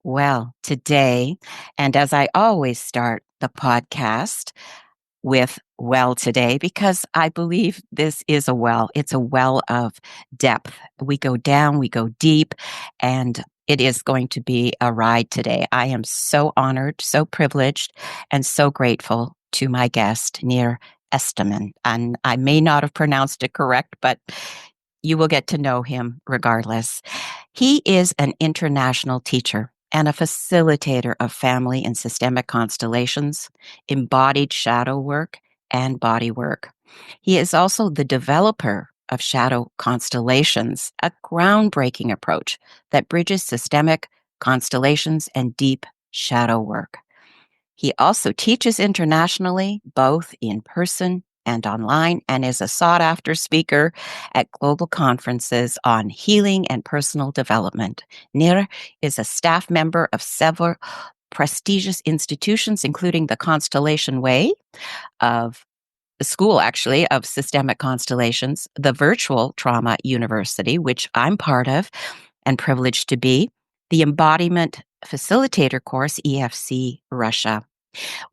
Well, today, and as I always start the podcast with well today, because I believe this is a well. It's a well of depth. We go down, we go deep, and it is going to be a ride today. I am so honored, so privileged, and so grateful to my guest, Nir Esterman. And I may not have pronounced it correct, but you will get to know him regardless. He is an international teacher and a facilitator of family and systemic constellations, embodied shadow work, and body work. He is also the developer of shadow constellations, a groundbreaking approach that bridges systemic constellations and deep shadow work. He also teaches internationally, both in person and online, and is a sought-after speaker at global conferences on healing and personal development. Nir is a staff member of several prestigious institutions, including the Constellation Way of the School, actually, of Systemic Constellations, the Virtual Trauma University, which I'm part of and privileged to be, the Embodiment Facilitator course, EFC Russia.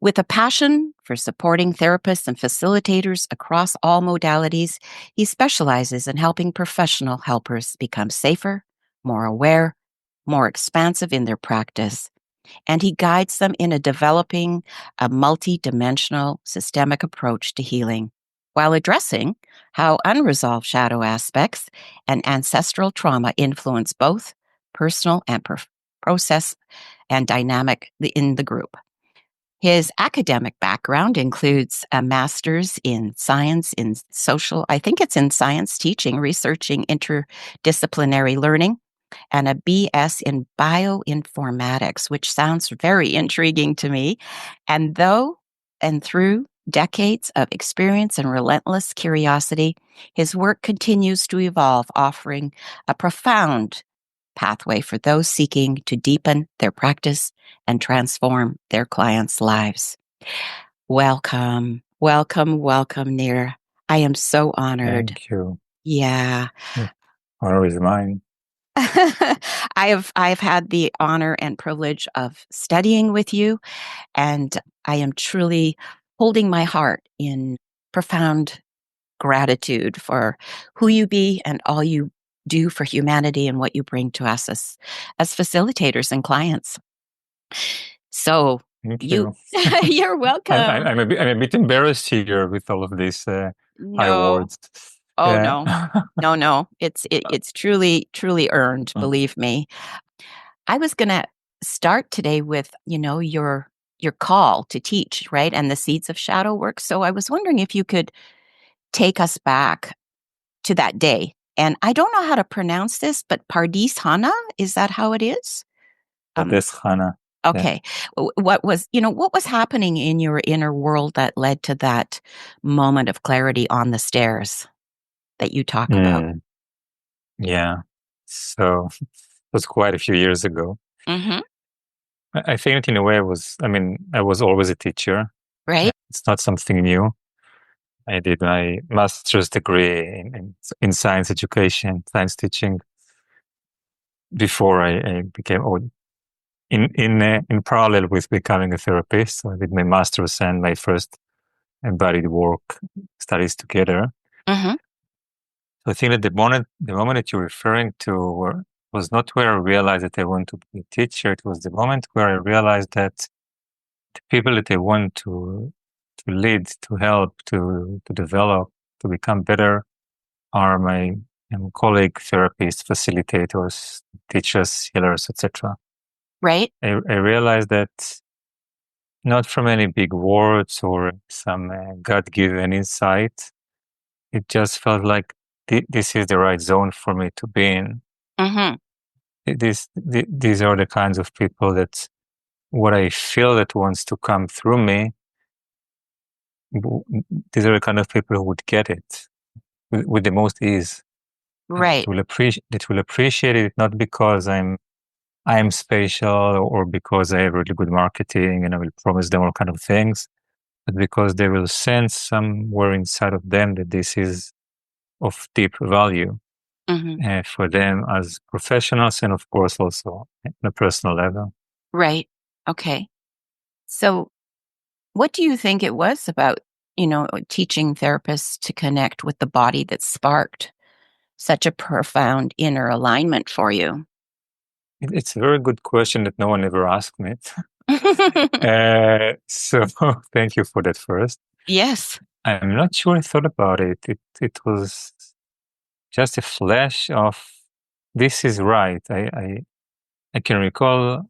With a passion for supporting therapists and facilitators across all modalities, he specializes in helping professional helpers become safer, more aware, more expansive in their practice, and he guides them in developing a multi-dimensional systemic approach to healing, while addressing how unresolved shadow aspects and ancestral trauma influence both personal and process and dynamic in the group. His academic background includes a master's in science, in social, I think it's in science teaching, researching interdisciplinary learning, and a BS in bioinformatics, which sounds very intriguing to me. And through decades of experience and relentless curiosity, his work continues to evolve, offering a profound pathway for those seeking to deepen their practice and transform their clients' lives. Welcome, welcome, welcome, Nir. I am so honored. Thank you. Yeah. Honor is mine. I've had the honor and privilege of studying with you, and I am truly holding my heart in profound gratitude for who you be and all you do for humanity and what you bring to us as facilitators and clients. So Thank you. You're welcome. I'm a bit embarrassed here with all of these high words. Oh, yeah. No. It's truly earned. Believe me. I was going to start today with, your call to teach, right? And the seeds of shadow work. So I was wondering if you could take us back to that day. And I don't know how to pronounce this, but Pardis Hana, is that how it is? Pardis Hana. Okay. Yeah. What was happening in your inner world that led to that moment of clarity on the stairs that you talk about? Yeah. So it was quite a few years ago. Mm-hmm. I think in a way I was always a teacher. Right. It's not something new. I did my master's degree in science education, science teaching, before I became in parallel with becoming a therapist. So I did my master's and my first embodied work studies together. Mm-hmm. So I think that the moment that you're referring to was not where I realized that I want to be a teacher. It was the moment where I realized that the people that I want to lead, to help, to develop, to become better are my colleague therapists, facilitators, teachers, healers, etc. Right. I realized that not from any big words or some God-given insight, it just felt like this is the right zone for me to be in. Mm-hmm. These are the kinds of people that what I feel that wants to come through me, these are the kind of people who would get it with the most ease. Right. That will appreciate it, not because I'm special or because I have really good marketing and I will promise them all kind of things, but because they will sense somewhere inside of them that this is of deep value for them as professionals and of course also on a personal level. Right. Okay. So, what do you think it was about, teaching therapists to connect with the body that sparked such a profound inner alignment for you? It's a very good question that no one ever asked me. So thank you for that first. Yes. I'm not sure I thought about it. It was just a flash of this is right. I can recall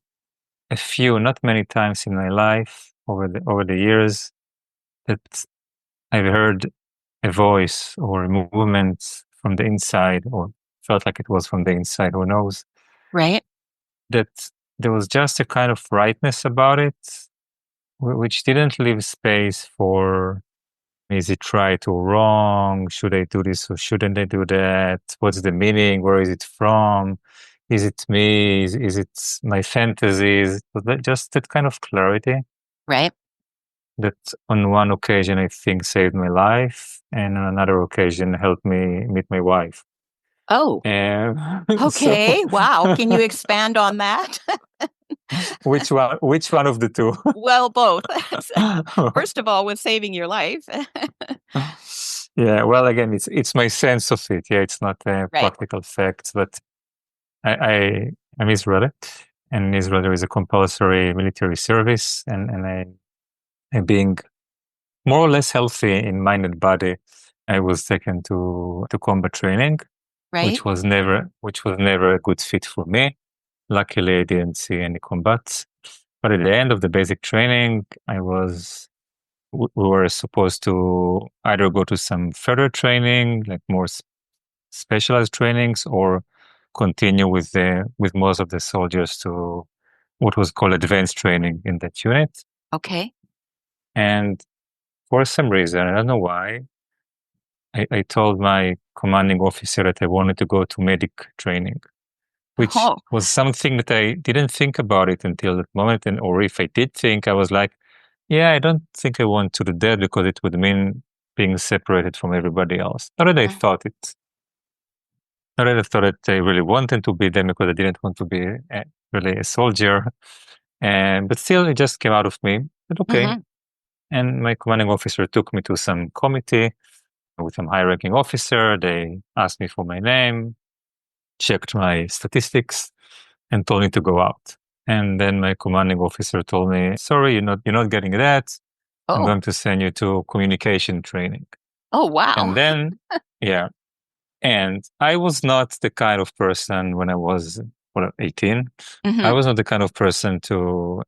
a few, not many times in my life over the years that I've heard a voice or a movement from the inside, or felt like it was from the inside, who knows, Right. that there was just a kind of rightness about it, which didn't leave space for is it right or wrong? Should I do this or shouldn't I do that? What's the meaning? Where is it from? Is it me? Is it my fantasies? Just that kind of clarity Right. that on one occasion I think saved my life, and on another occasion helped me meet my wife. Oh, And so, okay. Wow. Can you expand on that? which one? Which one of the two? Well, both. First of all, with saving your life. Yeah. Well, again, it's my sense of it. Yeah, it's not a Right. practical fact, but I'm Israeli, and in Israel there is a compulsory military service, and being more or less healthy in mind and body, I was taken to combat training, Right. which was never a good fit for me. Luckily, I didn't see any combats. But at the end of the basic training, we were supposed to either go to some further training, like more specialized trainings, or continue with most of the soldiers to what was called advanced training in that unit. Okay. And for some reason, I don't know why, I told my commanding officer that I wanted to go to medic training, which Oh. was something that I didn't think about it until that moment. And or if I did think, I was like, yeah, I don't think I want to do that because it would mean being separated from everybody else. Not that I Mm. thought it. Not that I thought that I really wanted to be them because I didn't want to be really a soldier. And but still, it just came out of me. But okay. Mhm. And my commanding officer took me to some committee with some high-ranking officer. They asked me for my name, checked my statistics, and told me to go out. And then my commanding officer told me, "Sorry, you're not getting that. I'm Oh. going to send you to communication training." Oh, wow. And then, yeah, and I was not the kind of person when I was 18. I Mhm. was not the kind of person to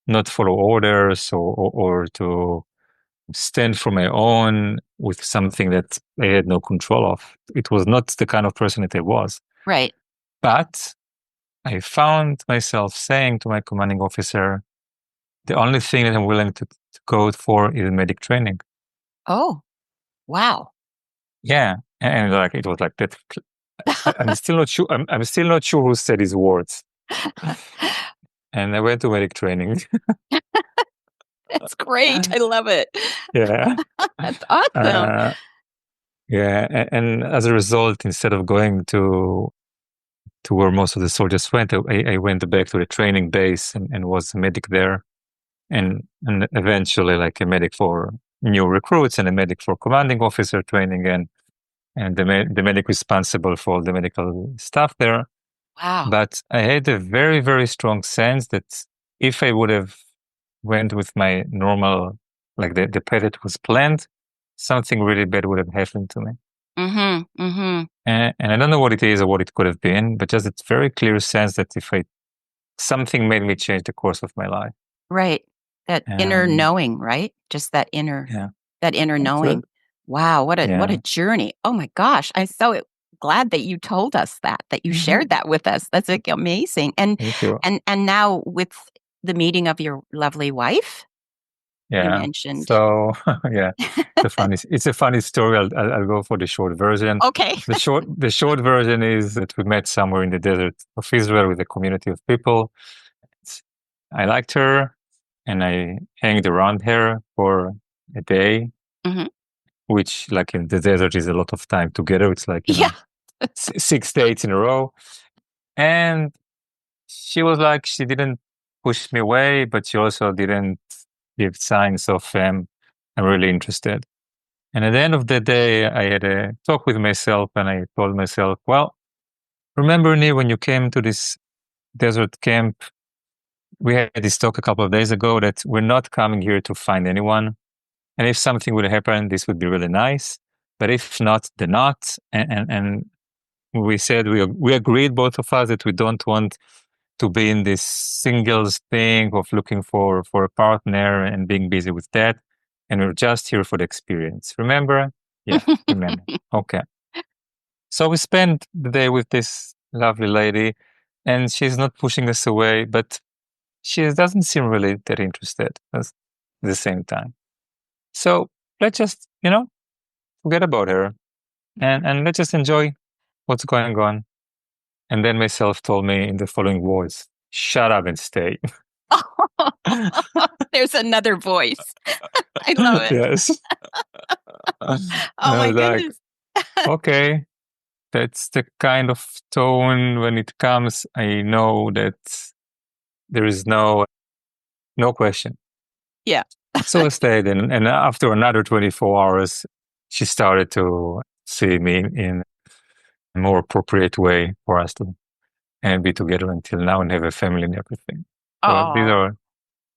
not follow orders or to stand for my own with something that I had no control of. It was not the kind of person that I was. Right. But I found myself saying to my commanding officer, the only thing that I'm willing to go for is medic training. Oh, wow. Yeah. And like it was like that. I'm still not sure. I'm still not sure who said these words. And I went to medic training. That's great. I love it. Yeah. That's awesome. Uh, yeah. And as a result, instead of going to where most of the soldiers went, I went back to the training base and was a medic there. And eventually like a medic for new recruits and a medic for commanding officer training and the medic responsible for all the medical stuff there. Wow. But I had a very, very strong sense that if I would have went with my normal, like the path that was planned, something really bad would have happened to me. Mhm. Mhm. And I don't know what it is or what it could have been, but just a very clear sense that if I something made me change the course of my life. Right. That inner And knowing, right? Just yeah, that inner so, knowing. Wow, what a yeah, journey. Oh my gosh, I'm so glad that you told us that you shared that with us. That's, like, amazing. And thank you. and now with the meeting of your lovely wife, you Yeah. mentioned. So yeah, it's a funny story. I'll go for the short version. Okay. The short version is that we met somewhere in the desert of Israel with a community of people. I liked her, and I hanged around her for a day, Mhm. which, like in the desert, is a lot of time together. It's like Yeah. 6 dates in a row, and she was like she didn't. push me away, but she also didn't give signs of I'm really interested. And at the end of the day, I had a talk with myself, and I told myself, well, remember, Nir, when you came to this desert camp, we had this talk a couple of days ago that we're not coming here to find anyone. And if something would happen, this would be really nice. But if not, then not. And we said, we agreed, both of us, that we don't want to be in this singles thing of looking for a partner and being busy with that. And we're just here for the experience. Remember? Yeah, remember. Okay. So we spent the day with this lovely lady, and she's not pushing us away, but she doesn't seem really that interested at the same time. So let's just, forget about her and let's just enjoy what's going on. And then myself told me in the following words, shut up and stay. There's another voice. I love it. Yes. Oh I my was like, goodness. okay, that's the kind of tone when it comes. I know that there is no question. Yeah. So I stayed, and after another 24 hours, she started to see me in a more appropriate way for us to be together until now and have a family and everything. So these Oh, are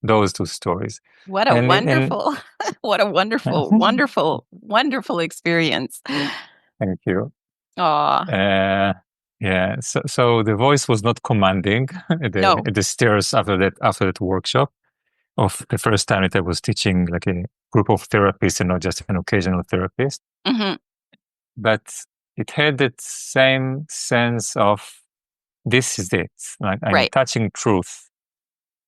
those two stories. what a wonderful, what a wonderful, wonderful, wonderful experience. Thank you. Oh, yeah. So the voice was not commanding at the stairs after that workshop of the first time that I was teaching like a group of therapists and not just an occasional therapist. Mm-hmm. But it had that same sense of this is it. Like I'm touching truth.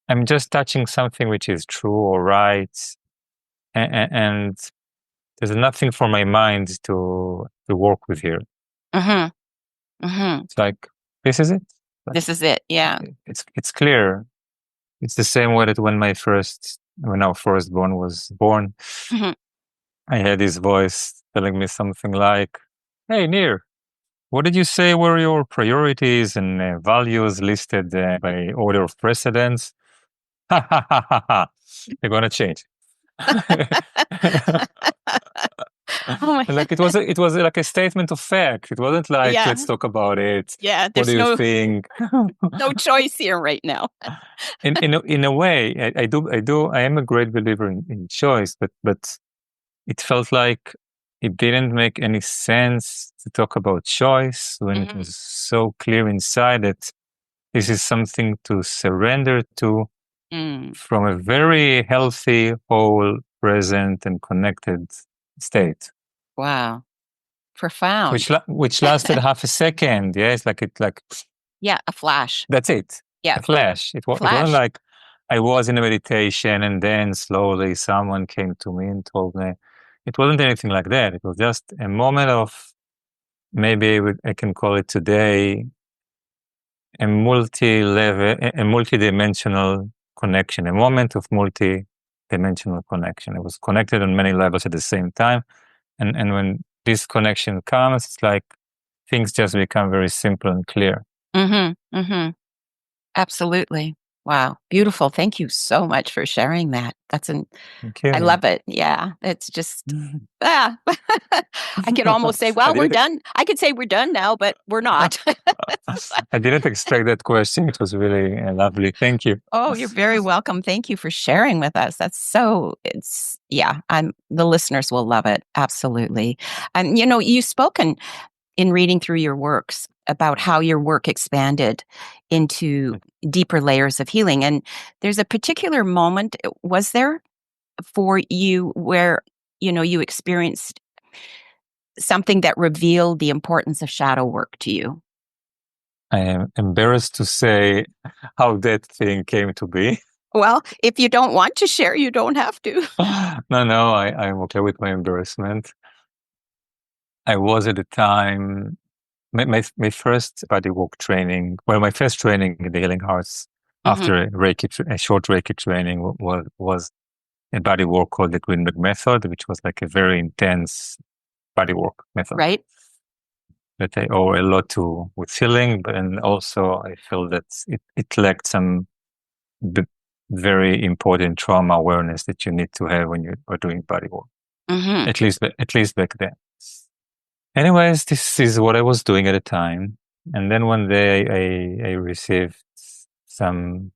I'm just touching something which is true or right. And there's nothing for my mind to work with here. Mm-hmm. Mm-hmm. It's like, this is it. Like, this is it. Yeah. It's clear. It's the same way that when our firstborn was born, Mm-hmm. I had this voice telling me something like, hey, Nir, what did you say were your priorities and values listed by order of precedence? Ha ha ha ha ha. They're going to change. Like it was like a statement of fact. It wasn't like, let's talk about it. Yeah. What do you think? No choice here right now. in a way, I am a great believer in choice, but it felt like it didn't make any sense to talk about choice when it was so clear inside that this is something to surrender to from a very healthy, whole, present, and connected state. Wow. Profound. Which lasted half a second. Yeah, it's like yeah, a flash. That's it. Yeah, a flash. It wasn't like I was in a meditation and then slowly someone came to me and told me. It wasn't anything like that. It was just a moment of, maybe I can call it today, a multi-level, a multi-dimensional connection, a moment of multi-dimensional connection. It was connected on many levels at the same time. And when this connection comes, it's like things just become very simple and clear. Mm-hmm. Mm-hmm. Absolutely. Wow. Beautiful. Thank you so much for sharing that. I love it. Yeah. It's just, I could almost say, well, we're done. I could say we're done now, but we're not. I didn't expect that question. It was really lovely. Thank you. Oh, you're very welcome. Thank you for sharing with us. The listeners will love it. Absolutely. And, you've spoken in reading through your works about how your work expanded into deeper layers of healing. And there's a particular moment, was there, for you where, you experienced something that revealed the importance of shadow work to you? I am embarrassed to say how that thing came to be. Well, if you don't want to share, you don't have to. No, I'm okay with my embarrassment. I was at the time, my first body work training, my first training in the Healing Hearts after a short Reiki training was a body work called the Greenberg method, which was like a very intense body work method. Right. That I owe a lot to with healing, but and also I feel that it lacked some the very important trauma awareness that you need to have when you are doing body work. Mm-hmm. At least back then. Anyways, this is what I was doing at the time. And then one day I received some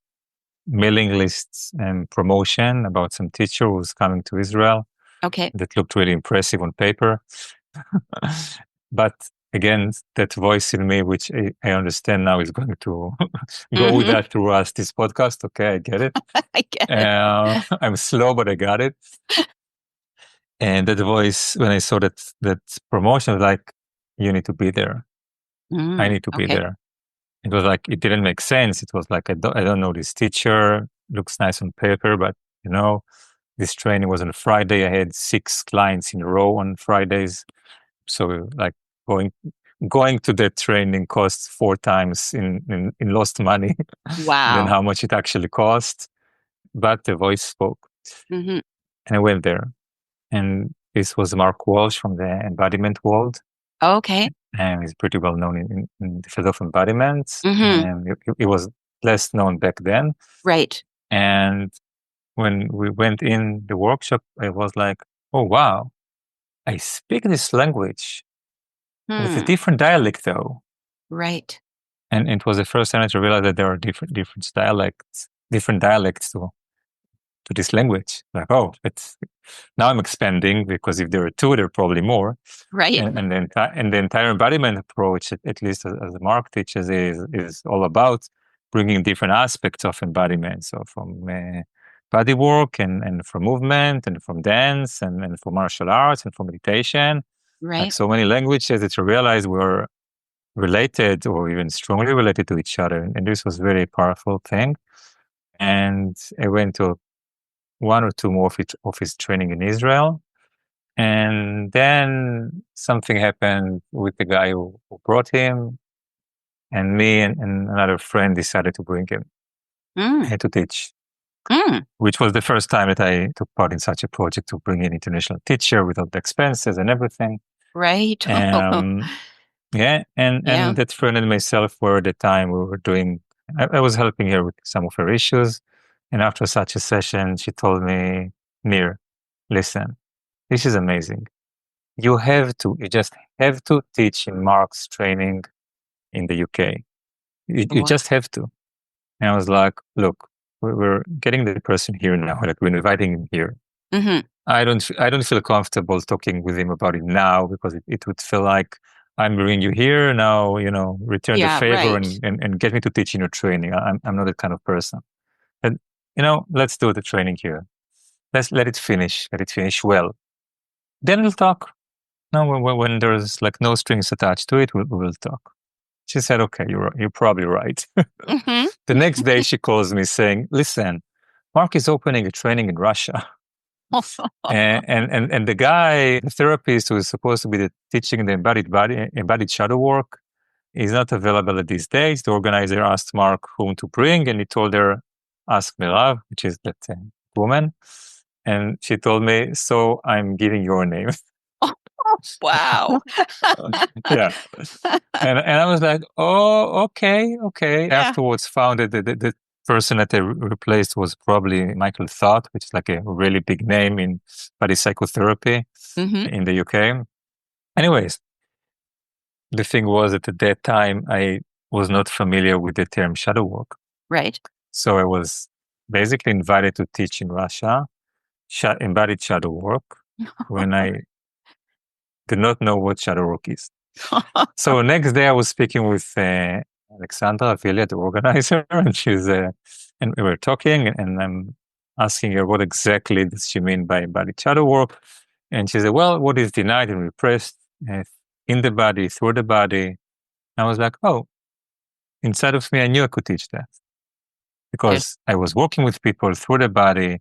mailing lists and promotion about some teacher who was coming to Israel. Okay. That looked really impressive on paper. But again, that voice in me, which I understand now, is going to go with that through us this podcast. Okay, I get it. I get it. I'm slow, but I got it. And that voice, when I saw that promotion, was like, you need to be there. I need to be there. It was like, it didn't make sense. It was like, I don't know this teacher, looks nice on paper, but this training was on a Friday. I had 6 clients in a row on Fridays. So like going to that training costs 4 times in lost money than how much it actually cost. But the voice spoke. Mm-hmm. And I went there. And this was Mark Walsh from the embodiment world. Okay. And he's pretty well known in the field of embodiment. Mm-hmm. And it was less known back then. Right. And when we went in the workshop, I was like, oh, wow, I speak this language with a different dialect, though. Right. And it was the first time I realized that there are different dialects to this language. Like, oh, now I'm expanding, because if there are 2, there are probably more. Right. And the entire embodiment approach, at least as Mark teaches, is all about bringing different aspects of embodiment. So from body work and from movement and from dance and from martial arts and from meditation. Right. Like so many languages that you realize were related or even strongly related to each other. And this was a very powerful thing. And I went to 1 or 2 more of his training in Israel. And then something happened with the guy who brought him, and me and another friend decided to bring him to teach, which was the first time that I took part in such a project, to bring in an international teacher with all the expenses and everything. Right. Yeah. And that friend and myself were at the time, we were doing, I was helping her with some of her issues. And after such a session, she told me, Nir, listen, this is amazing. You just have to teach in Mark's training in the UK. You just have to. And I was like, look, we're getting the person here now. Like, we're inviting him here. Mm-hmm. I don't feel comfortable talking with him about it now, because it would feel like I'm bringing you here now, return the favor and get me to teach in your training. I'm not that kind of person. And, let's do the training here. Let's let it finish well. Then we'll talk. No, when there's like no strings attached to it, we will talk. She said, okay, you're probably right. Mm-hmm. The next day she calls me saying, listen, Mark is opening a training in Russia. and the guy, the therapist who is supposed to be teaching the embodied shadow work, is not available at these days. The organizer asked Mark whom to bring, and he told her, ask Mirav, which is that woman. And she told me, so I'm giving your name. Wow. Yeah. And I was like, oh, okay. Yeah. Afterwards found that the person that they replaced was probably Michael Thought, which is like a really big name in body psychotherapy in the UK. Anyways, the thing was that at that time, I was not familiar with the term shadow work. Right. So I was basically invited to teach in Russia, embodied shadow work, when I did not know what shadow work is. So next day I was speaking with Alexandra Avilia, the organizer, and and we were talking, and I'm asking her what exactly does she mean by embodied shadow work. And she said, well, what is denied and repressed in the body, through the body. I was like, oh, inside of me, I knew I could teach that. Because I was working with people through the body,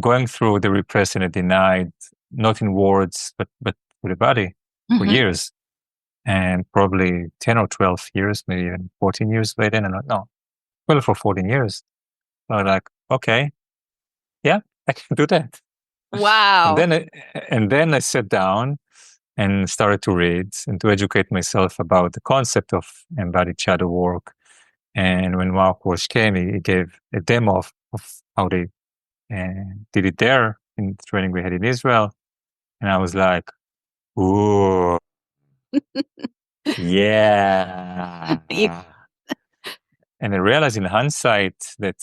going through the repressed and the denied, not in words, but through the body for years. And probably 10 or 12 years, maybe even 14 years by then. Well, for 14 years. So I was like, okay, yeah, I can do that. Wow. And then I sat down and started to read and to educate myself about the concept of embodied shadow work. And when Mark Walsh came, he gave a demo of how they did it there in the training we had in Israel. And I was like, ooh, yeah. And I realized in hindsight that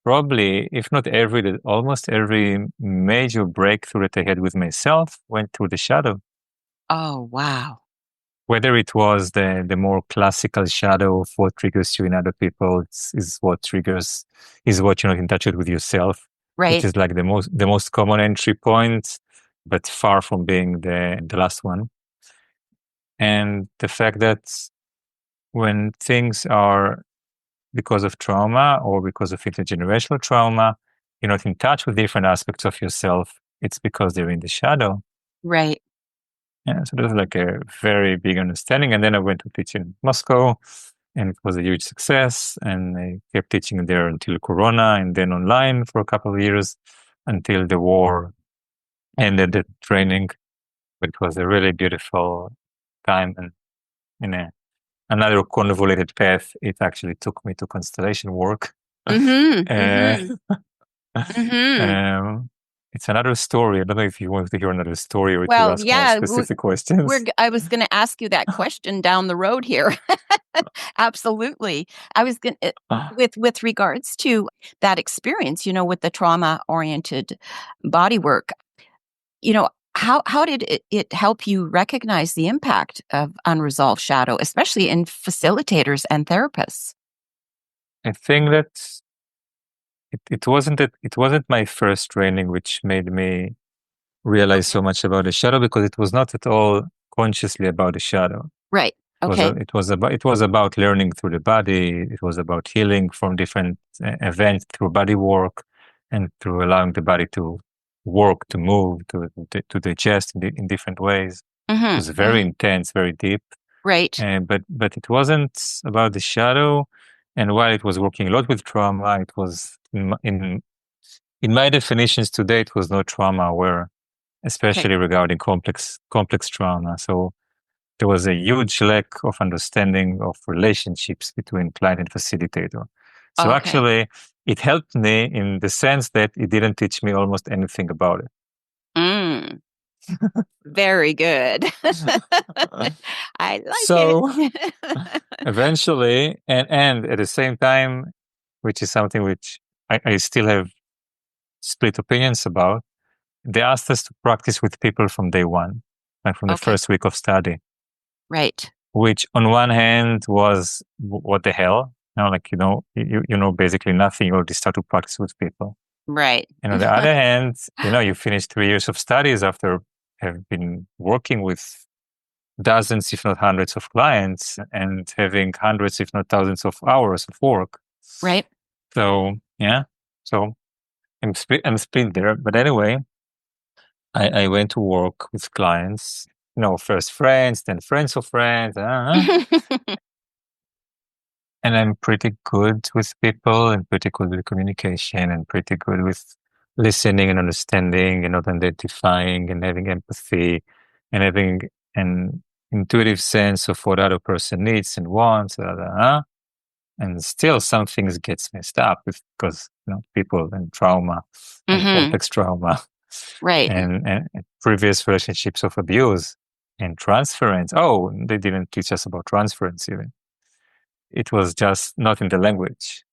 probably, if not every, that almost every major breakthrough that I had with myself went through the shadow. Oh, wow. Whether it was the more classical shadow of what triggers you in other people is what you're not in touch with yourself, which Right. is like the most common entry point, but far from being the last one. And the fact that when things are because of trauma or because of intergenerational trauma, you're not in touch with different aspects of yourself, it's because they're in the shadow. Right. Yeah, so that was like a very big understanding. And then I went to teach in Moscow, and it was a huge success. And I kept teaching there until Corona, and then online for a couple of years until the war ended the training. But it was a really beautiful time, and in another convoluted path, it actually took me to constellation work. Mm-hmm. uh, Mm-hmm. Mm-hmm. it's another story. I don't know if you want to hear another story or if you Well, ask more yeah, specific questions. I was going to ask you that question down the road here. Absolutely. I was going to, with regards to that experience, with the trauma oriented body work, how did it help you recognize the impact of unresolved shadow, especially in facilitators and therapists? I think that it wasn't my first training which made me realize Okay. so much about the shadow, because it was not at all consciously about the shadow. Right. It was Okay. it was about learning through the body. It was about healing from different events through body work and through allowing the body to work, to move, to digest in different ways. It Mm-hmm. was very Mm-hmm. intense, very deep. Right. But it wasn't about the shadow. And while it was working a lot with trauma, it was in my definitions today, it was not trauma aware, Okay. especially regarding complex trauma. So there was a huge lack of understanding of relationships between client and facilitator. So Okay. actually, it helped me in the sense that it didn't teach me almost anything about it. Mm, very good. I like So it. eventually, and at the same time, which is something which I still have split opinions about, they asked us to practice with people from day one, like from the Okay. first week of study, Right. which on one hand was what the hell, like you know basically nothing. You already start to practice with people, Right. and on the other hand, you finish 3 years of studies after have been working with dozens, if not hundreds, of clients and having hundreds, if not thousands, of hours of work. Right. So yeah, so I'm split there. But anyway, I went to work with clients, first friends, then friends of friends, and I'm pretty good with people and pretty good with communication and pretty good with listening and understanding and not identifying and having empathy and having an intuitive sense of what other person needs and wants. And still some things gets messed up because people and trauma and Hmm. complex trauma Right. and previous relationships of abuse and transference. Oh, they didn't teach us about transference even. It was just not in the language.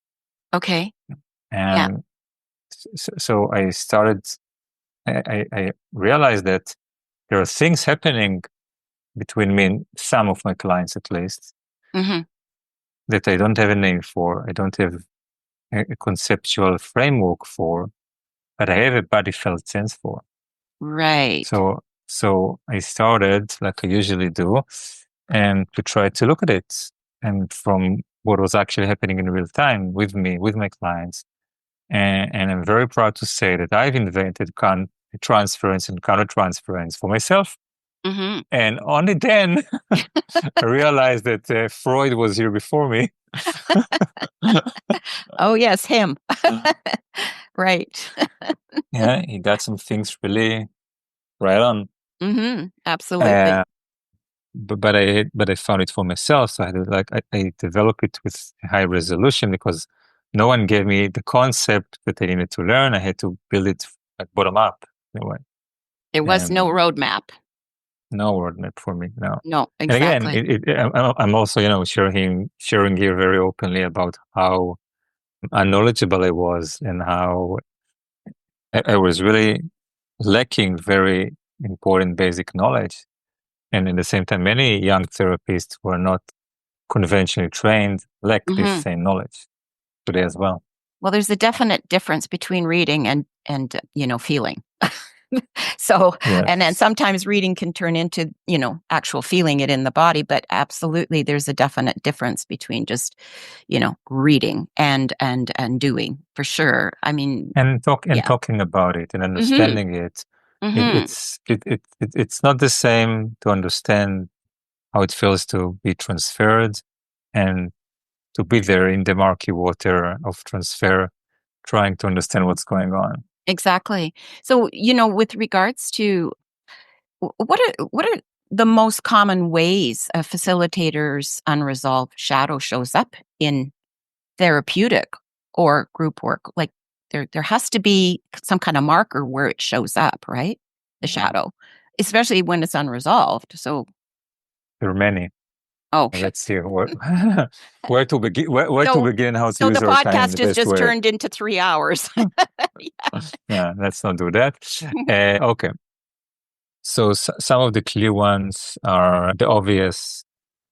Okay. Yeah. And so I realized that there are things happening between me and some of my clients, at least, Hmm. that I don't have a name for. I don't have a conceptual framework for, but I have a body felt sense for. Right. So I started, like I usually do, and to try to look at it, and from what was actually happening in real time with me, with my clients. And I'm very proud to say that I've invented transference and countertransference for myself. Hmm. And only then I realized that Freud was here before me. Oh, yes, him. Right. Yeah, he got some things really right on. Absolutely. Uh, but I found it for myself. So I had to, I developed it with high resolution because no one gave me the concept that I needed to learn. I had to build it bottom up in a way. There was no roadmap. No roadmap for me. No. No, And again, exactly. I'm also, sharing here very openly about how unknowledgeable I was and how I was really lacking very important basic knowledge. And at the same time, many young therapists who are not conventionally trained lack this same knowledge today as well. Well, there's a definite difference between reading and feeling. So, and then Yes. sometimes reading can turn into, actual feeling it in the body, but absolutely there's a definite difference between just, reading and doing, for sure. I mean, And yeah. talking about it and understanding it, it's not the same to understand how it feels to be transferred and to be there in the murky water of transfer, trying to understand what's going on. Exactly. So, with regards to what are the most common ways a facilitator's unresolved shadow shows up in therapeutic or group work? Like there has to be some kind of marker where it shows up, right? The shadow, especially when it's unresolved. So, There are many. oh, Let's see where to begin. Where to so begin? How to so use the our time in the podcast has best just way? turned into 3 hours. Yeah, let's not do that. Okay. So some of the clear ones are the obvious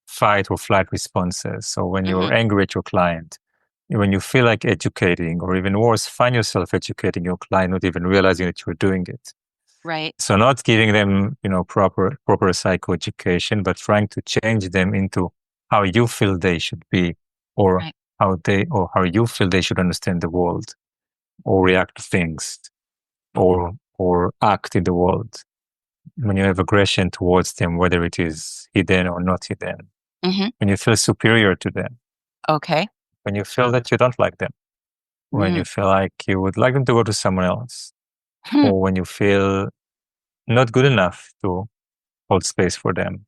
fight or flight responses. So when you're angry at your client, when you feel like educating, or even worse, find yourself educating your client, not even realizing that you're doing it. Right. So not giving them, proper psychoeducation, but trying to change them into how you feel they should be, or Right. how you feel they should understand the world, or react to things, or act in the world. When you have aggression towards them, whether it is hidden or not hidden, when you feel superior to them, Okay. when you feel that you don't like them, when you feel like you would like them to go to someone else, Hmm. or when you feel not good enough to hold space for them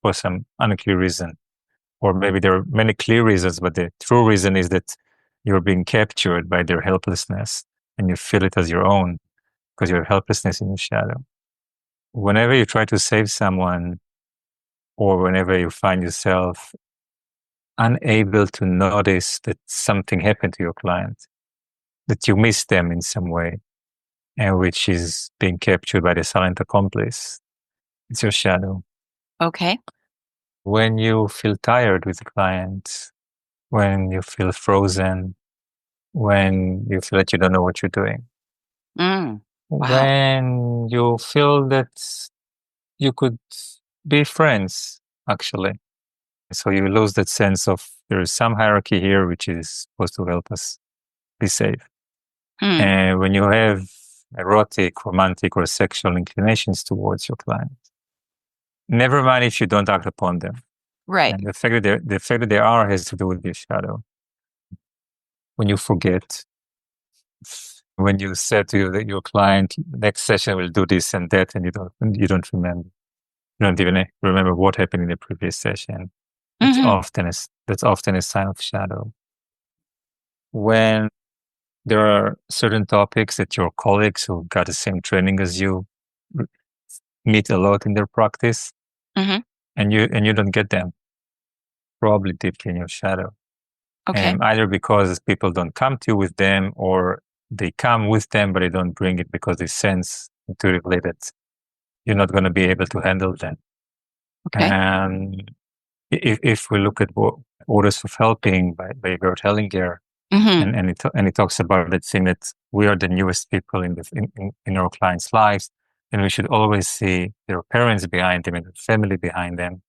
for some unclear reason. Or maybe there are many clear reasons, but the true reason is that you're being captured by their helplessness and you feel it as your own because you have helplessness in your shadow. Whenever you try to save someone, or whenever you find yourself unable to notice that something happened to your client, that you miss them in some way, and which is being captured by the silent accomplice, it's your shadow. Okay. When you feel tired with the client, when you feel frozen, when you feel that you don't know what you're doing, Wow. when you feel that you could be friends, actually. So you lose that sense of there is some hierarchy here which is supposed to help us be safe. And when you have erotic, romantic, or sexual inclinations towards your client, never mind if you don't act upon them. Right. And the fact that they are has to do with your shadow. When you forget, when you said to your client, next session we'll do this and that, and you don't remember. You don't even remember what happened in the previous session. That's often a sign of shadow. When there are certain topics that your colleagues who got the same training as you meet a lot in their practice, and you don't get them, probably deeply in your shadow. Okay. Either because people don't come to you with them, or they come with them, but they don't bring it because they sense intuitively that you're not going to be able to handle them. Okay. And if we look at Orders of Helping by Bert Hellinger, and he talks about that thing that we are the newest people in our clients' lives, and we should always see their parents behind them and their family behind them,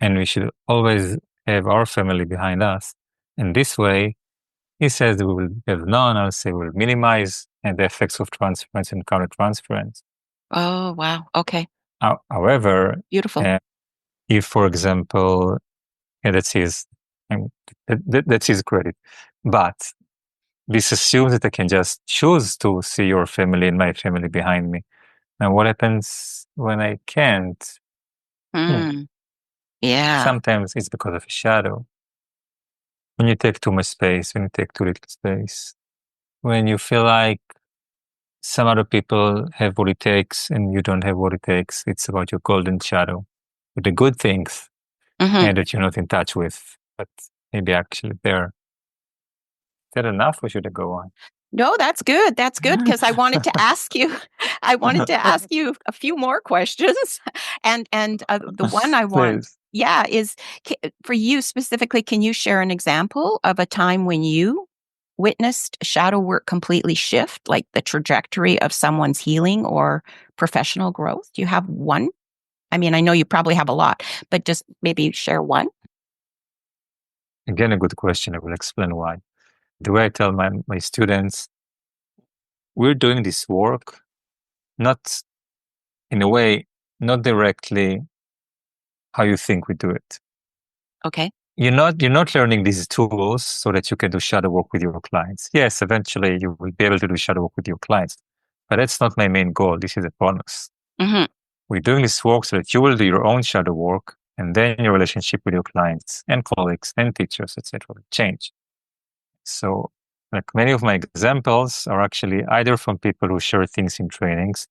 and we should always have our family behind us. And this way, he says we will have none. I'll say we'll minimize the effects of transference and countertransference. Oh, wow. Okay. However, Beautiful. if, for example, that's his, that's his credit, but this assumes that I can just choose to see your family and my family behind me. And what happens when I can't? Yeah. Sometimes it's because of a shadow. when you take too much space, when you take too little space, when you feel like some other people have what it takes and you don't have what it takes. It's about your golden shadow, with the good things and that you're not in touch with, but maybe actually there. Is that enough, or should I go on? No, that's good. That's good, because I wanted to ask you, a few more questions, and the one I want, is for you specifically. Can you share an example of a time when you witnessed shadow work completely shift, like the trajectory of someone's healing or professional growth? Do you have one? I mean, I know you probably have a lot, but just maybe share one. Again, a good question. I will explain why. The way I tell my students, we're doing this work, not in a way, not directly how you think we do it. Okay. You're not learning these tools so that you can do shadow work with your clients. Yes, eventually you will be able to do shadow work with your clients, but that's not my main goal. This is a bonus. We're doing this work so that you will do your own shadow work, and then your relationship with your clients and colleagues and teachers, etc., will change. So, like, many of my examples are actually either from people who share things in trainings,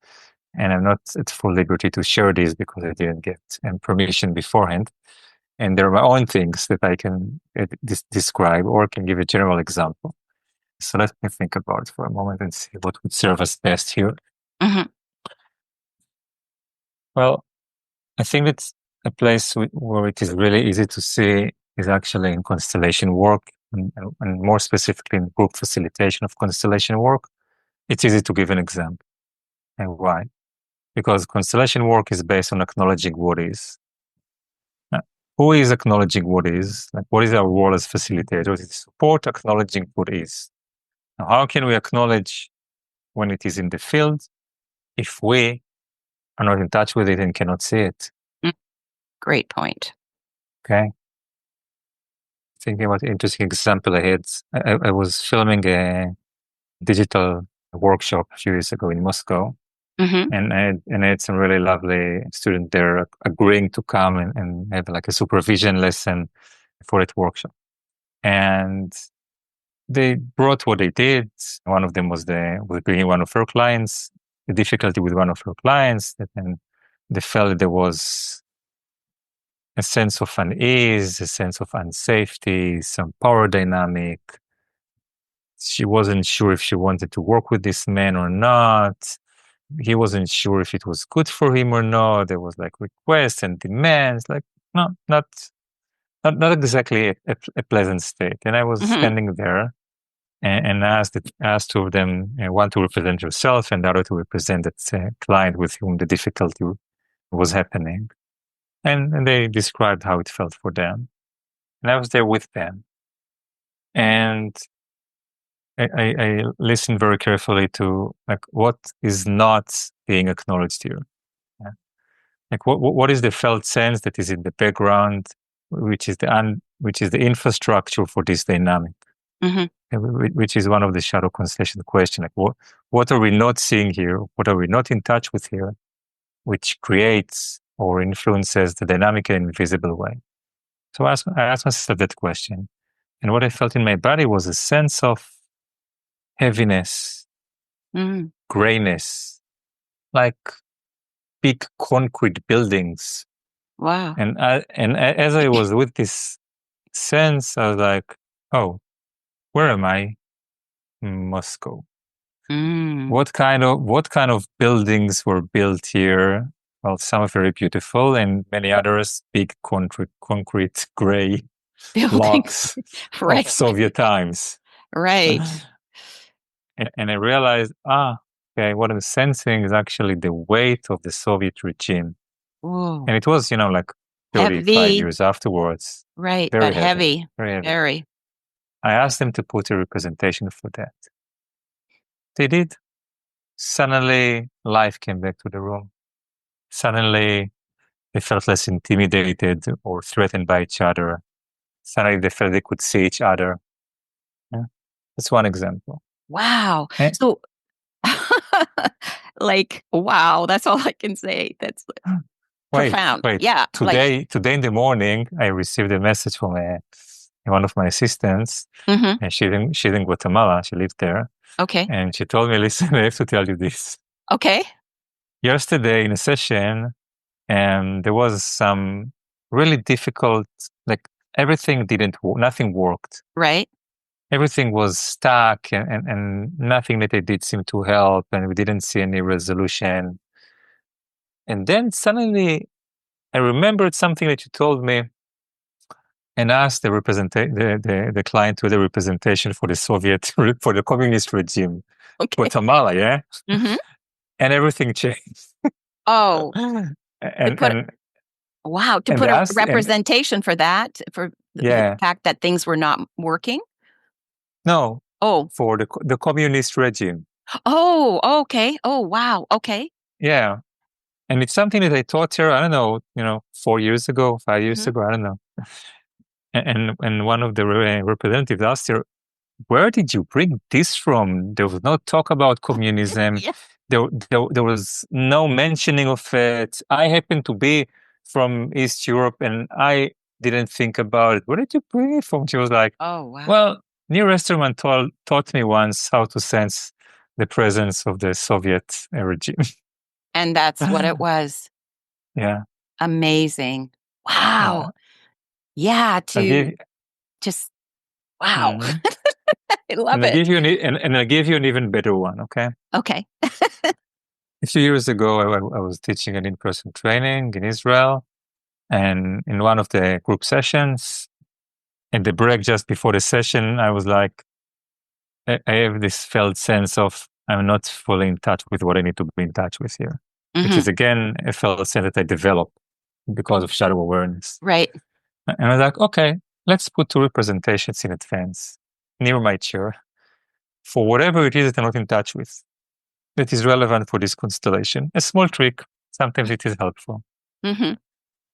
and I'm not at full liberty to share these because I didn't get permission beforehand. And they're my own things that I can describe or can give a general example. So let me think about it for a moment and see what would serve us best here. Well, I think it's a place where it is really easy to see is actually in constellation work, and more specifically in group facilitation of constellation work. It's easy to give an example. And why? Because constellation work is based on acknowledging what is. Who is acknowledging what is? Like, what is our role as facilitators? It's support acknowledging what is. Now, how can we acknowledge when it is in the field if we are not in touch with it and cannot see it? Great point. Okay. Thinking about an interesting example I had. I was filming a digital workshop a few years ago in Moscow. And I had some really lovely students there agreeing to come and have like a supervision lesson for that workshop. And they brought what they did. One of them was bringing one of her clients, the difficulty with one of her clients, and they felt that there was a sense of unease, a sense of unsafety, some power dynamic. She wasn't sure if she wanted to work with this man or not. He wasn't sure if it was good for him or not. There was like requests and demands, like not exactly a pleasant state. And I was standing there and asked two of them, one to represent yourself and the other to represent that client with whom the difficulty was happening. And they described how it felt for them. And I was there with them. And I listened very carefully to like what is not being acknowledged here. Yeah. Like what is the felt sense that is in the background, which is the infrastructure for this dynamic, which is one of the shadow constellation question. Like what are we not seeing here? What are we not in touch with here, which creates or influences the dynamic in an invisible way? So I asked myself that question, and what I felt in my body was a sense of heaviness, grayness, like big concrete buildings. Wow. And as I was with this sense, I was like, oh, where am I? Moscow. What kind of buildings were built here? Well, some are very beautiful, and many others big concrete gray blocks right. of Soviet times. Right. And I realized, okay, what I'm sensing is actually the weight of the Soviet regime. Ooh. And it was, like 35 heavy. years afterwards. Right, very but heavy. Very heavy. Very. I asked them to put a representation for that. They did. Suddenly, life came back to the room. Suddenly, they felt less intimidated or threatened by each other. Suddenly, they felt they could see each other. Yeah. That's one example. Wow. So, wow, that's all I can say. That's profound. Wait. Yeah. Today in the morning, I received a message from a one of my assistants, Mm-hmm. and she's in Guatemala. She lived there, Okay. and she told me, "Listen, I have to tell you this. Okay. Yesterday in a session, and there was some really difficult, like everything didn't work, nothing worked. Right. Everything was stuck, and nothing that I did seemed to help, and we didn't see any resolution. And then suddenly I remembered something that you told me and asked the client to the representation for the for the communist regime, Okay. Guatemala, yeah? Mm-hmm. And everything changed. Oh, they And, put and, wow, to and put a asked, and representation for that, for the yeah, fact that things were not working. no, Oh, for the communist regime. oh, okay. Oh, wow. Okay. Yeah. And it's something that I taught her, I don't know, 4 years ago, 5 years Mm-hmm. ago, I don't know. And one of the representatives asked her, where did you bring this from? There was no talk about communism. Yeah. There was no mentioning of it. I happen to be from East Europe and I didn't think about it. Where did you bring it from? She was like, Oh, wow. well, Nir Esterman taught me once how to sense the presence of the Soviet regime. And that's what it was. Yeah. Amazing. Wow. Yeah. Yeah, I'll to give, just wow. Mhm. I love and I it. give you and I give you an even better one. Okay. Okay. A few years ago, I was teaching an in-person training in Israel, and in one of the group sessions, in the break just before the session, I was like, I have this felt sense of I'm not fully in touch with what I need to be in touch with here, which Mm-hmm. is again a felt sense that I developed because of shadow awareness. Right. And I was like, okay, let's put two representations in advance near my chair for whatever it is that I'm not in touch with that is relevant for this constellation. A small trick, sometimes it is helpful. Mm-hmm.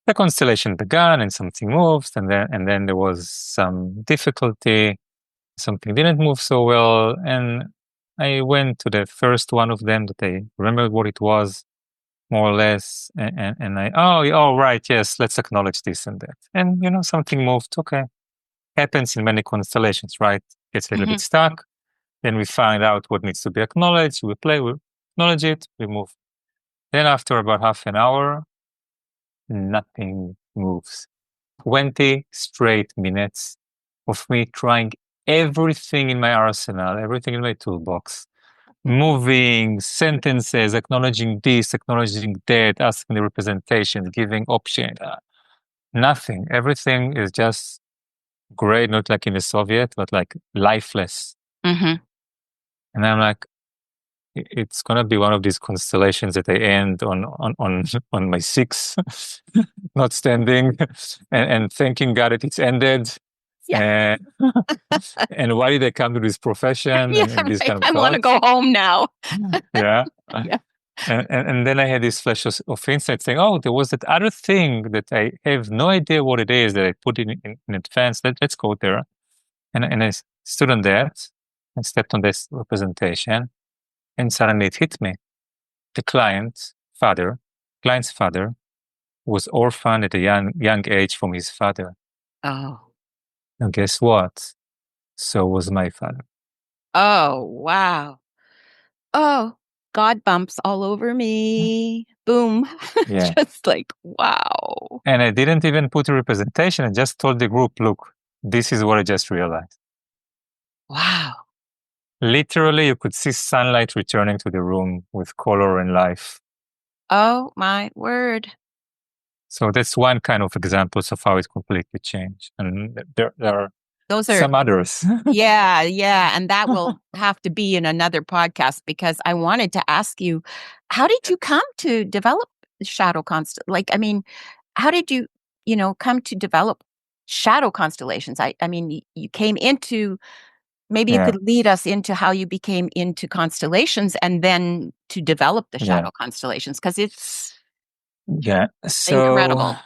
The constellation began and something moved, and then there was some difficulty. Something didn't move so well, and I went to the first one of them that I remembered what it was, more or less, and right, yes, let's acknowledge this and that. And something moved. Okay, happens in many constellations, right? Gets a little Mm-hmm. bit stuck. Then we find out what needs to be acknowledged. We acknowledge it, we move. Then after about half an hour, nothing moves. 20 straight minutes of me trying everything in my arsenal, everything in my toolbox, moving sentences, acknowledging this, acknowledging that, asking the representation, giving option. Nothing. Everything is just gray, not like in the Soviet, but like lifeless. Mm-hmm. And I'm like, it's gonna be one of these constellations that I end on my six, not standing, and thanking God that it's ended. Yeah. And why did I come to this profession Yeah, and these right. kind of I want to thoughts? go home now. Yeah. Yeah. And then I had this flash of insight saying, oh, there was that other thing that I have no idea what it is that I put in advance. Let's go there. And I stood on that and stepped on this representation. And suddenly it hit me. The client's father was orphaned at a young age from his father. Oh. And guess what? So was my father. Oh, wow. Oh, God bumps all over me. Boom. Yeah. Just like, wow. And I didn't even put a representation. I just told the group, look, this is what I just realized. Wow. Literally, you could see sunlight returning to the room with color and life. Oh, my word. So that's one kind of examples of how it completely changed. And there are Those are, some others. yeah, yeah. And that will have to be in another podcast because I wanted to ask you, how did you come to develop shadow Like, I mean, how did you, come to develop shadow constellations? I mean, you came into, maybe you Yeah. could lead us into how you became into constellations and then to develop the Yeah. shadow constellations because it's Yeah. So incredible.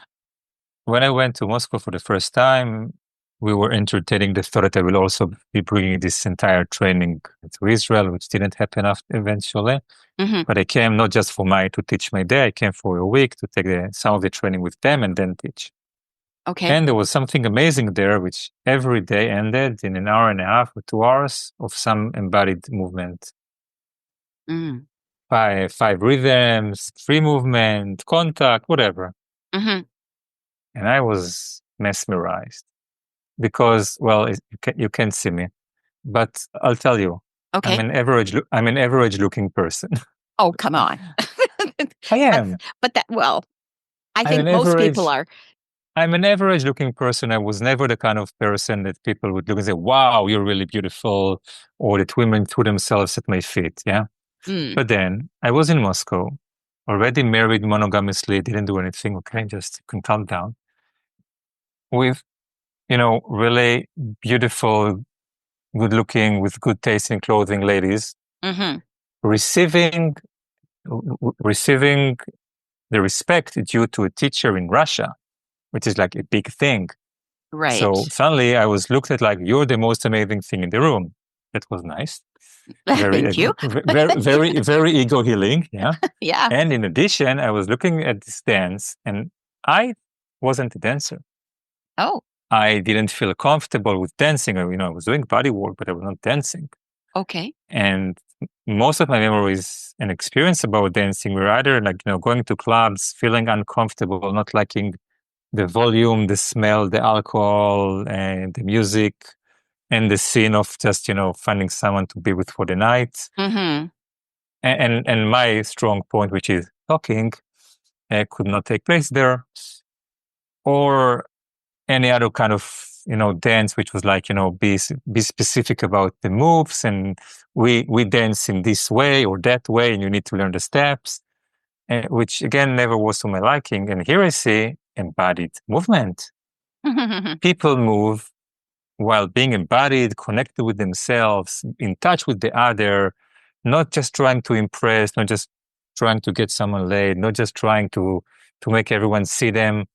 when I went to Moscow for the first time, we were entertaining the thought that I will also be bringing this entire training to Israel, which didn't happen eventually. Mm-hmm. But I came not just to teach my day. I came for a week to take some of the training with them and then teach. Okay. And there was something amazing there, which every day ended in an hour and a half or 2 hours of some embodied movement. Mm. Five rhythms, free movement, contact, whatever. Mm-hmm. And I was mesmerized because, well, you can't see me, but I'll tell you, I'm Okay. an average looking person. Oh, come on. I am. But that, well, I I'm think an most people average. are. I'm an average looking person. I was never the kind of person that people would look and say, wow, you're really beautiful, or that women threw themselves at my feet. Yeah. Mm. But then I was in Moscow, already married monogamously, didn't do anything. Okay. Just you can calm down with, really beautiful, good looking, with good taste in clothing ladies, Mm-hmm. receiving, receiving the respect due to a teacher in Russia, which is like a big thing. So Right. suddenly I was looked at like, you're the most amazing thing in the room. That was nice. Very, Thank you. very, very, very ego healing. Yeah. Yeah. And in addition, I was looking at this dance and I wasn't a dancer. Oh, I didn't feel comfortable with dancing. I was doing body work, but I was not dancing. okay. And most of my memories and experience about dancing were either like, going to clubs, feeling uncomfortable, not liking the volume, the smell, the alcohol, and the music, and the scene of just, finding someone to be with for the night. Mm-hmm. And my strong point, which is talking, could not take place there. Or any other kind of, dance, which was like, be specific about the moves, and we dance in this way or that way, and you need to learn the steps, which again never was to my liking. And here I see embodied movement. People move while being embodied, connected with themselves, in touch with the other, not just trying to impress, not just trying to get someone laid, not just trying to make everyone see them, just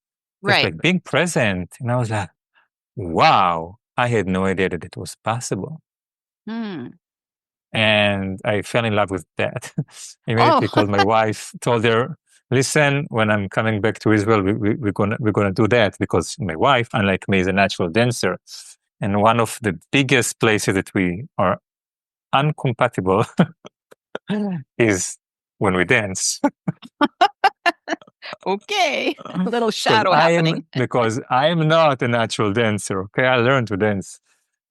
Right. like being present. And I was like, wow, I had no idea that it was possible. Mm. And I fell in love with that. Oh, Immediately called my wife, told her, listen, when I'm coming back to Israel, we're gonna do that, because my wife, unlike me, is a natural dancer. And one of the biggest places that we are uncompatible is when we dance. okay. A little Because shadow happening. I am not a natural dancer. Okay, I learned to dance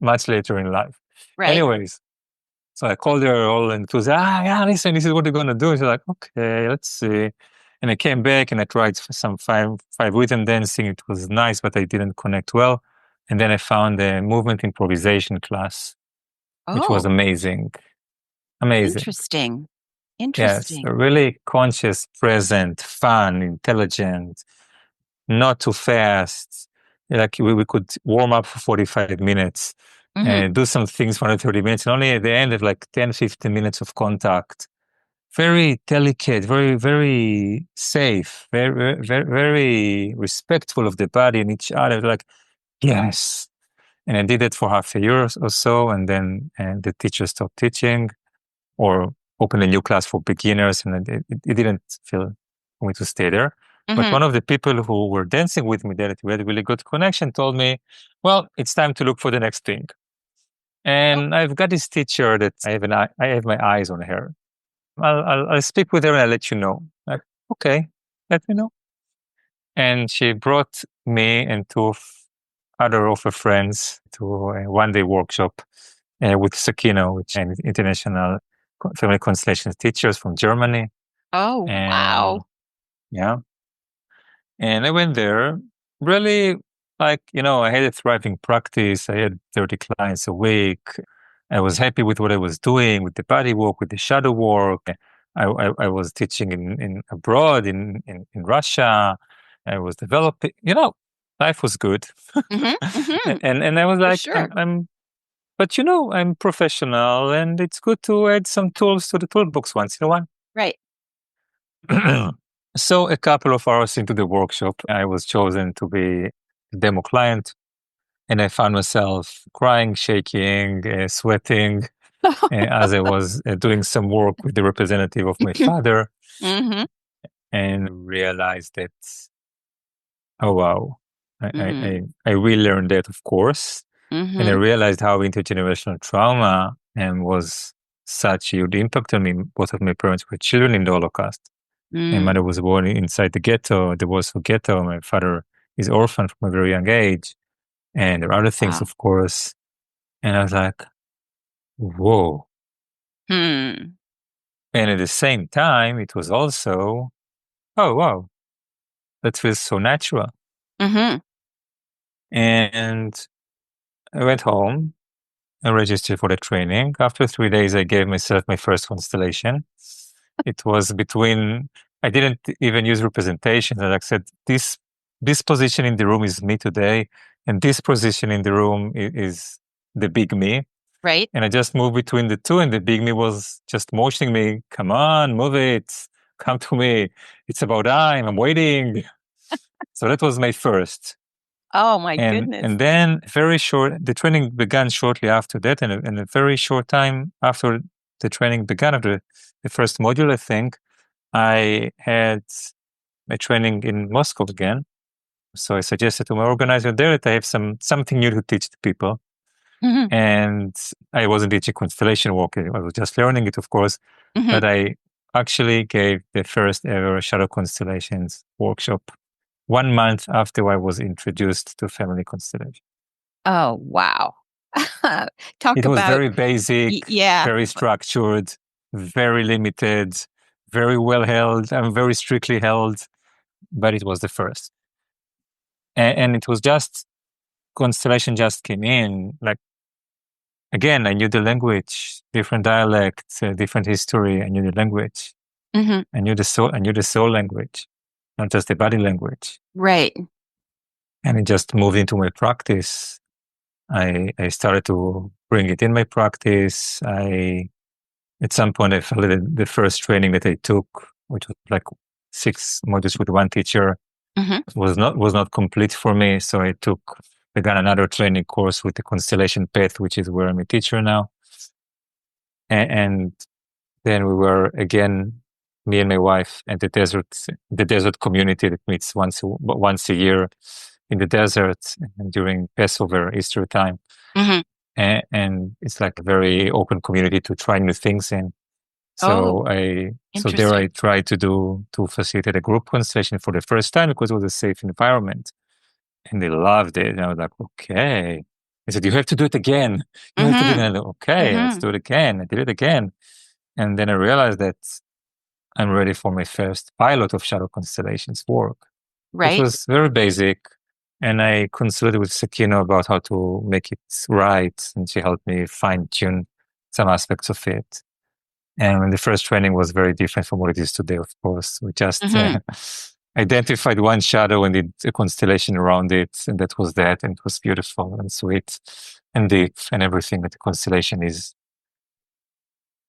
much later in life. Right. Anyways, so I called her all and to say, yeah, listen, this is what you're gonna do. She's like, okay, let's see. And I came back and I tried some five rhythm dancing. It was nice, but I didn't connect well. And then I found a movement improvisation class, which was Oh, amazing. Amazing. interesting. Yes, Interesting. really conscious, present, fun, intelligent, not too fast. Like we could warm up for 45 minutes Mm-hmm. and do some things for 30 minutes. And only at the end of like 10, 15 minutes of contact. Very delicate, very, very safe, very, very, very respectful of the body and each other. Like, yes. And I did it for half a year or so. And then the teacher stopped teaching, or opened a new class for beginners. And it didn't feel for me to stay there. But Mm-hmm. one of the people who were dancing with me that we had a really good connection told me, well, it's time to look for the next thing. Oh, And I've got this teacher that I have my eyes on her. I'll speak with her and I'll let you know. Like, okay, let me know. And she brought me and other of her friends to a one-day workshop with Sakina, which is international family constellations teachers from Germany. oh, And wow. yeah, and I went there really like, I had a thriving practice. I had 30 clients a week. I was happy with what I was doing, with the body work, with the shadow work. I was teaching in abroad in Russia. I was developing, life was good. Mm-hmm. Mm-hmm. And I was For like, sure. but I'm professional and it's good to add some tools to the toolbox once in a while. Right. So a couple of hours into the workshop, I was chosen to be a demo client, and I found myself crying, shaking, sweating as I was doing some work with the representative of my father, Mm-hmm. and realized that, oh wow, I relearned that, of course. And I Mm-hmm. realized how intergenerational trauma was such a huge impact on me. Both of my parents were children in the Holocaust. My Mm. mother was born inside the ghetto, the Warsaw Ghetto. My father is orphaned from a very young age. And there are other things, Wow. of course. And I was like, whoa. Hmm. And at the same time, it was also, oh, wow, that feels so natural. Mm-hmm. And I went home and registered for the training. After 3 days, I gave myself my first constellation. It was between, I didn't even use representation. I like said, this position in the room is me today, and this position in the room is the big me. Right. And I just moved between the two, and the big me was just motioning me, come on, move it, come to me. It's about time, I'm waiting. So that was my first. Oh my And goodness. and then very short, the training began shortly after that, and a very short time after the training began, after the first module, I think, I had a training in Moscow again. So I suggested to my organizer there that I have something new to teach the people. Mm-hmm. And I wasn't teaching constellation work, I was just learning it, of course, Mm-hmm. but I actually gave the first ever shadow constellations workshop 1 month after I was introduced to family constellation. Oh, wow. Talk It was about, very basic, yeah. very structured, very limited, very well held, and very strictly held, but it was the first. And it was just, constellation just came in. Like, again, I knew the language, different dialects, different history. I knew the language. Mm-hmm. I knew the soul language, not just the body language. Right. And it just moved into my practice. I started to bring it in my practice. At some point, I felt that the first training that I took, which was like 6 modules with one teacher, Mm-hmm. was not complete for me. So began another training course with the Constellation Path, which is where I'm a teacher now. And then we were again, me and my wife, at the desert community that meets once a year in the desert during Passover, Easter time. Mm-hmm. And it's like a very open community to try new things in. Oh, So there I interesting. tried to facilitate a group constellation for the first time because it was a safe environment, and they loved it. And I was like, okay. I said, you have to do it again. You have to do it. Mm-hmm. And I said, okay, let's Mm-hmm. do it again. I did it again, and then I realized that I'm ready for my first pilot of shadow constellations work. It Right. was very basic, and I consulted with Sakina about how to make it right, and she helped me fine tune some aspects of it. And the first training was very different from what it is today, of course. We just Mm-hmm. identified one shadow and did a constellation around it. And that was that. And it was beautiful and sweet and deep and everything that the constellation is.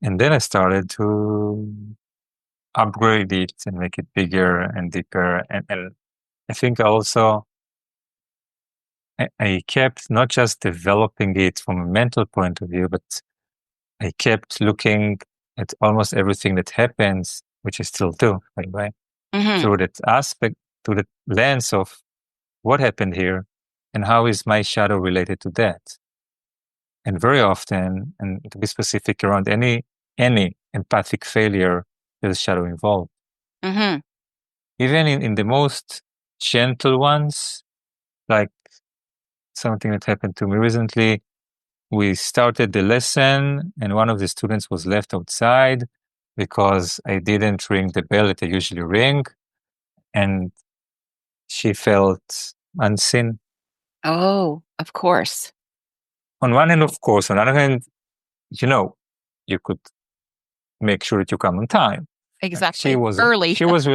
And then I started to upgrade it and make it bigger and deeper. And I think also I kept not just developing it from a mental point of view, but I kept looking at almost everything that happens, which I still do, by the way, Mm-hmm. through that aspect, through the lens of what happened here and how is my shadow related to that. And very often, and to be specific, around any empathic failure, there's shadow involved. Mm-hmm. Even in the most gentle ones, like something that happened to me recently, we started the lesson and one of the students was left outside because I didn't ring the bell that I usually ring, and she felt unseen. Oh, of course. On one hand, of course. On the other hand, you know, you could make sure that you come on time. She Exactly. was Early. she was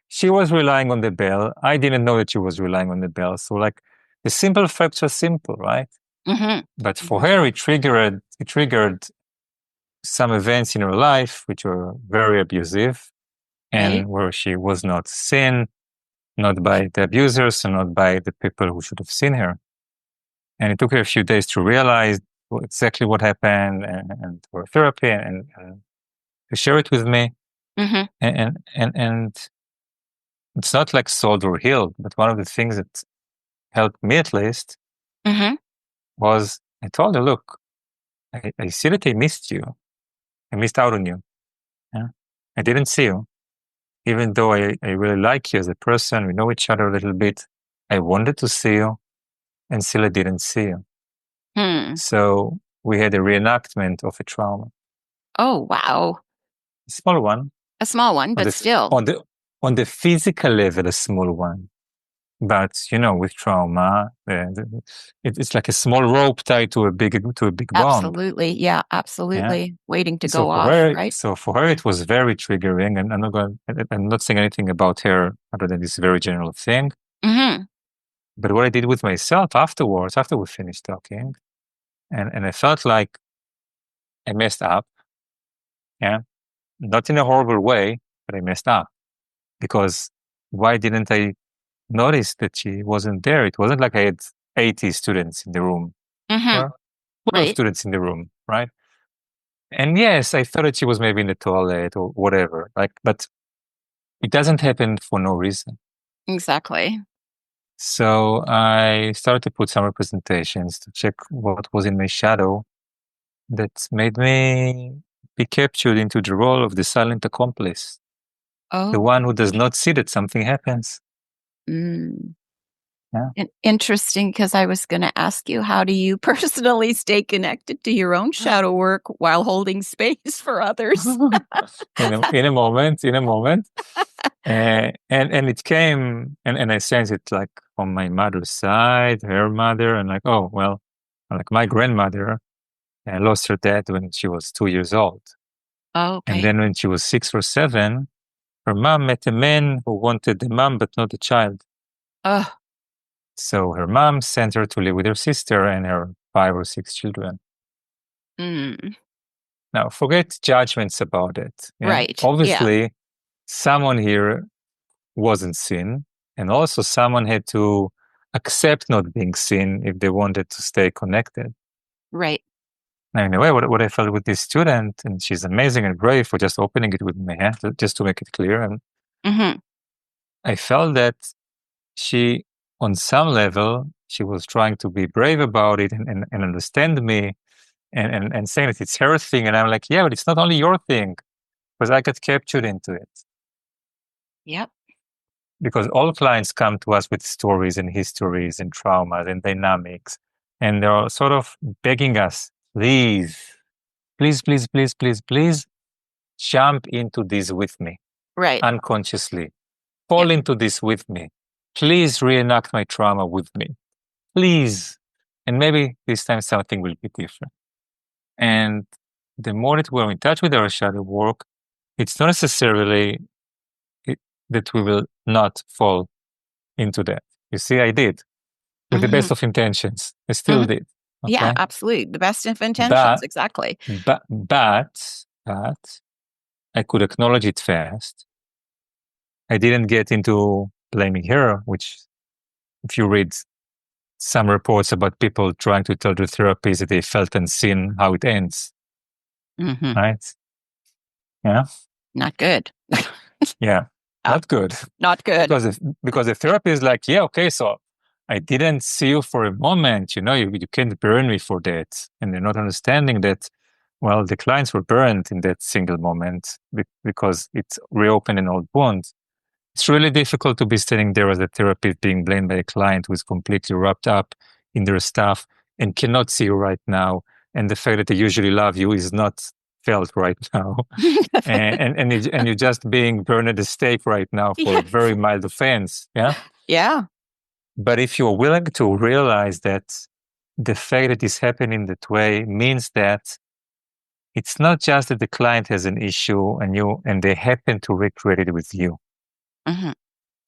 she was relying on the bell. I didn't know that she was relying on the bell. So like the simple facts are simple, right? Mm-hmm. But for Mm-hmm. her, it triggered some events in her life which were very abusive Right. and where she was not seen, not by the abusers and not by the people who should have seen her. And it took her a few days to realize exactly what happened and for therapy and to share it with me. Mm-hmm. And it's not like solved or healed, but one of the things that helped me at least, Mm-hmm. was I told her, look, I see that I missed you. I missed out on you. Yeah? I didn't see you. Even though I really like you as a person, we know each other a little bit. I wanted to see you, and still I didn't see you. Hmm. So we had a reenactment of a trauma. Oh, wow. A small one. A small one, On but the, still. on the physical level, a small one. But with trauma, it's like a small rope tied to a big bomb. Absolutely. Yeah, Yeah. absolutely. Waiting to So go for off, her, right? it was very triggering, and I'm not saying anything about her other than this very general thing. Mm-hmm. But what I did with myself afterwards, after we finished talking, and I felt like I messed up. Yeah, not in a horrible way, but I messed up because why didn't I notice that she wasn't there? It wasn't like I had 80 students in the room Mm-hmm. or 12 Right. students in the room, right? And yes, I thought that she was maybe in the toilet or whatever, but it doesn't happen for no reason. Exactly. So I started to put some representations to check what was in my shadow that made me be captured into the role of the silent accomplice, the Oh, one who does not see that something happens. mm. Yeah. Interesting, because I was going to ask you, how do you personally stay connected to your own shadow work while holding space for others? in a moment, and it came, and I sensed it like on my mother's side, her mother, and like, oh well, like my grandmother lost her dad when she was 2 years old, Oh, and okay. then when she was 6 or 7, her mom met a man who wanted the mom but not the child. Oh, So her mom sent her to live with her sister and her 5 or 6 children. mm. Now, forget judgments about it. Yeah, Right. Yeah. obviously, someone here wasn't seen, and also someone had to accept not being seen if they wanted to stay connected. Right. Now, in a way, what I felt with this student, and she's amazing and brave for just opening it with my hand, just to make it clear, and Mm-hmm. I felt that she, on some level, she was trying to be brave about it and understand me and saying that it's her thing. And I'm like, yeah, but it's not only your thing, because I got captured into it. Yep. Because all clients come to us with stories and histories and traumas and dynamics. And they're sort of begging us, please, please, please, please, please, please jump into this with me Right. unconsciously. Yep. Fall into this with me. Please reenact my trauma with me. Please. And maybe this time something will be different. And the more that we're in touch with our shadow work, it's not necessarily that we will not fall into that. You see, I did with the Mm-hmm. best of intentions. I still Mm-hmm. did. Yeah, Okay. absolutely. The best of intentions. But, Exactly. but I could acknowledge it fast. I didn't get into blaming her, which if you read some reports about people trying to tell the therapist that they felt unseen, how it ends, Mm-hmm. right? Yeah. Not good. Yeah. Not good. Not good. Because the therapist is like, yeah, okay, so I didn't see you for a moment, you can't burn me for that. And they're not understanding that, well, the clients were burned in that single moment because it reopened an old wound. It's really difficult to be standing there as a therapist being blamed by a client who is completely wrapped up in their stuff and cannot see you right now. And the fact that they usually love you is not felt right now. and you're just being burned at the stake right now for a Yes. very mild offense. Yeah. Yeah. But if you're willing to realize that the fact that it's happening that way means that it's not just that the client has an issue and they happen to recreate it with you. Mm-hmm.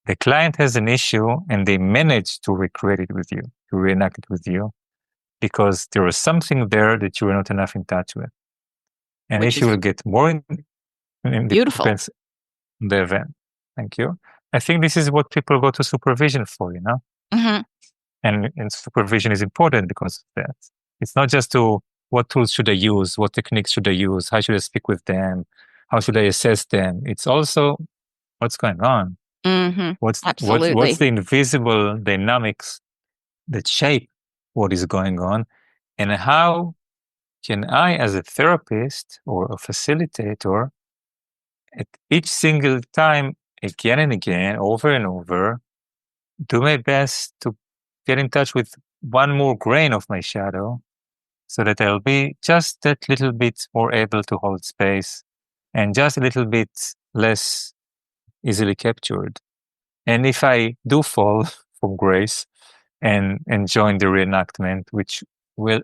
The client has an issue and they manage to recreate it with you, to reenact it with you, because there was something there that you were not enough in touch with. And Which if you is will get more beautiful. depends on the event. Thank you. I think this is what people go to supervision for, Mm-hmm. and supervision is important because of that. It's not just to what tools should I use, what techniques should I use, how should I speak with them, how should I assess them. It's also what's going on. Mm-hmm. What's Absolutely. the invisible dynamics that shape what is going on, and how can I, as a therapist or a facilitator, at each single time, again and again, over and over, do my best to get in touch with one more grain of my shadow so that I'll be just that little bit more able to hold space and just a little bit less easily captured. And if I do fall from grace and join the reenactment, which will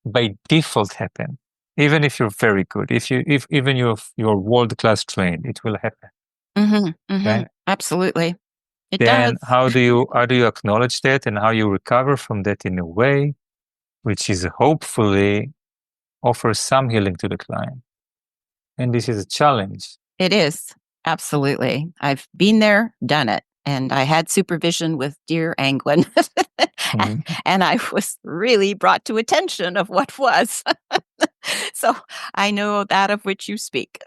by default happen, even if you're very good, if even you're world class trained, it will happen. Okay. Absolutely. It does. Then how do you acknowledge that and how you recover from that in a way which is hopefully offers some healing to the client. And this is a challenge. It is. Absolutely. I've been there, done it. And I had supervision with dear Anglin. And I was really brought to attention of what was. So I know that of which you speak.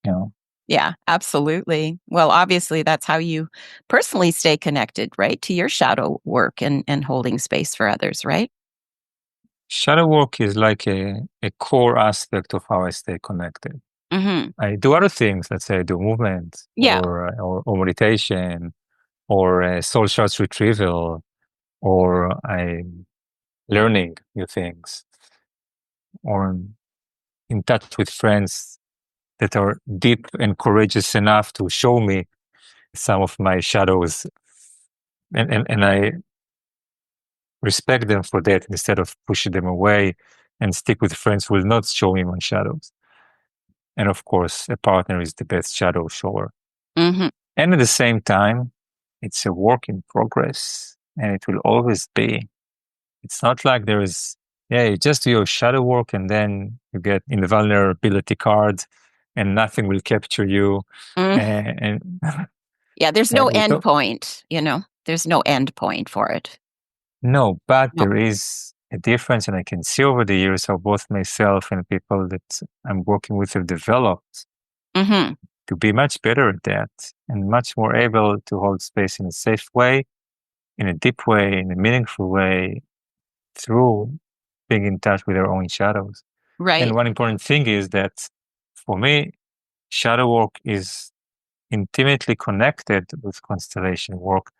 Yeah. Yeah, absolutely. Well, obviously, that's how you personally stay connected, right, to your shadow work and holding space for others, right? Shadow work is like a core aspect of how I stay connected. Mm-hmm. I do other things. Let's say I do movement Yeah. or meditation or soul shards retrieval, or I'm learning new things, or I'm in touch with friends that are deep and courageous enough to show me some of my shadows. And I respect them for that instead of pushing them away and stick with friends who will not show me my shadows. And of course, a partner is the best shadow shower. Mm-hmm. And at the same time, it's a work in progress and it will always be. It's not like there is, yeah, you just do your shadow work and then you get invulnerability card and nothing will capture you. And yeah, there's no we end don't, point, there's no end point for it. no, but No. there is a difference. And I can see over the years how both myself and people that I'm working with have developed Mm-hmm. to be much better at that and much more able to hold space in a safe way, in a deep way, in a meaningful way, through being in touch with their own shadows. Right. And one important thing is that for me, shadow work is intimately connected with constellation work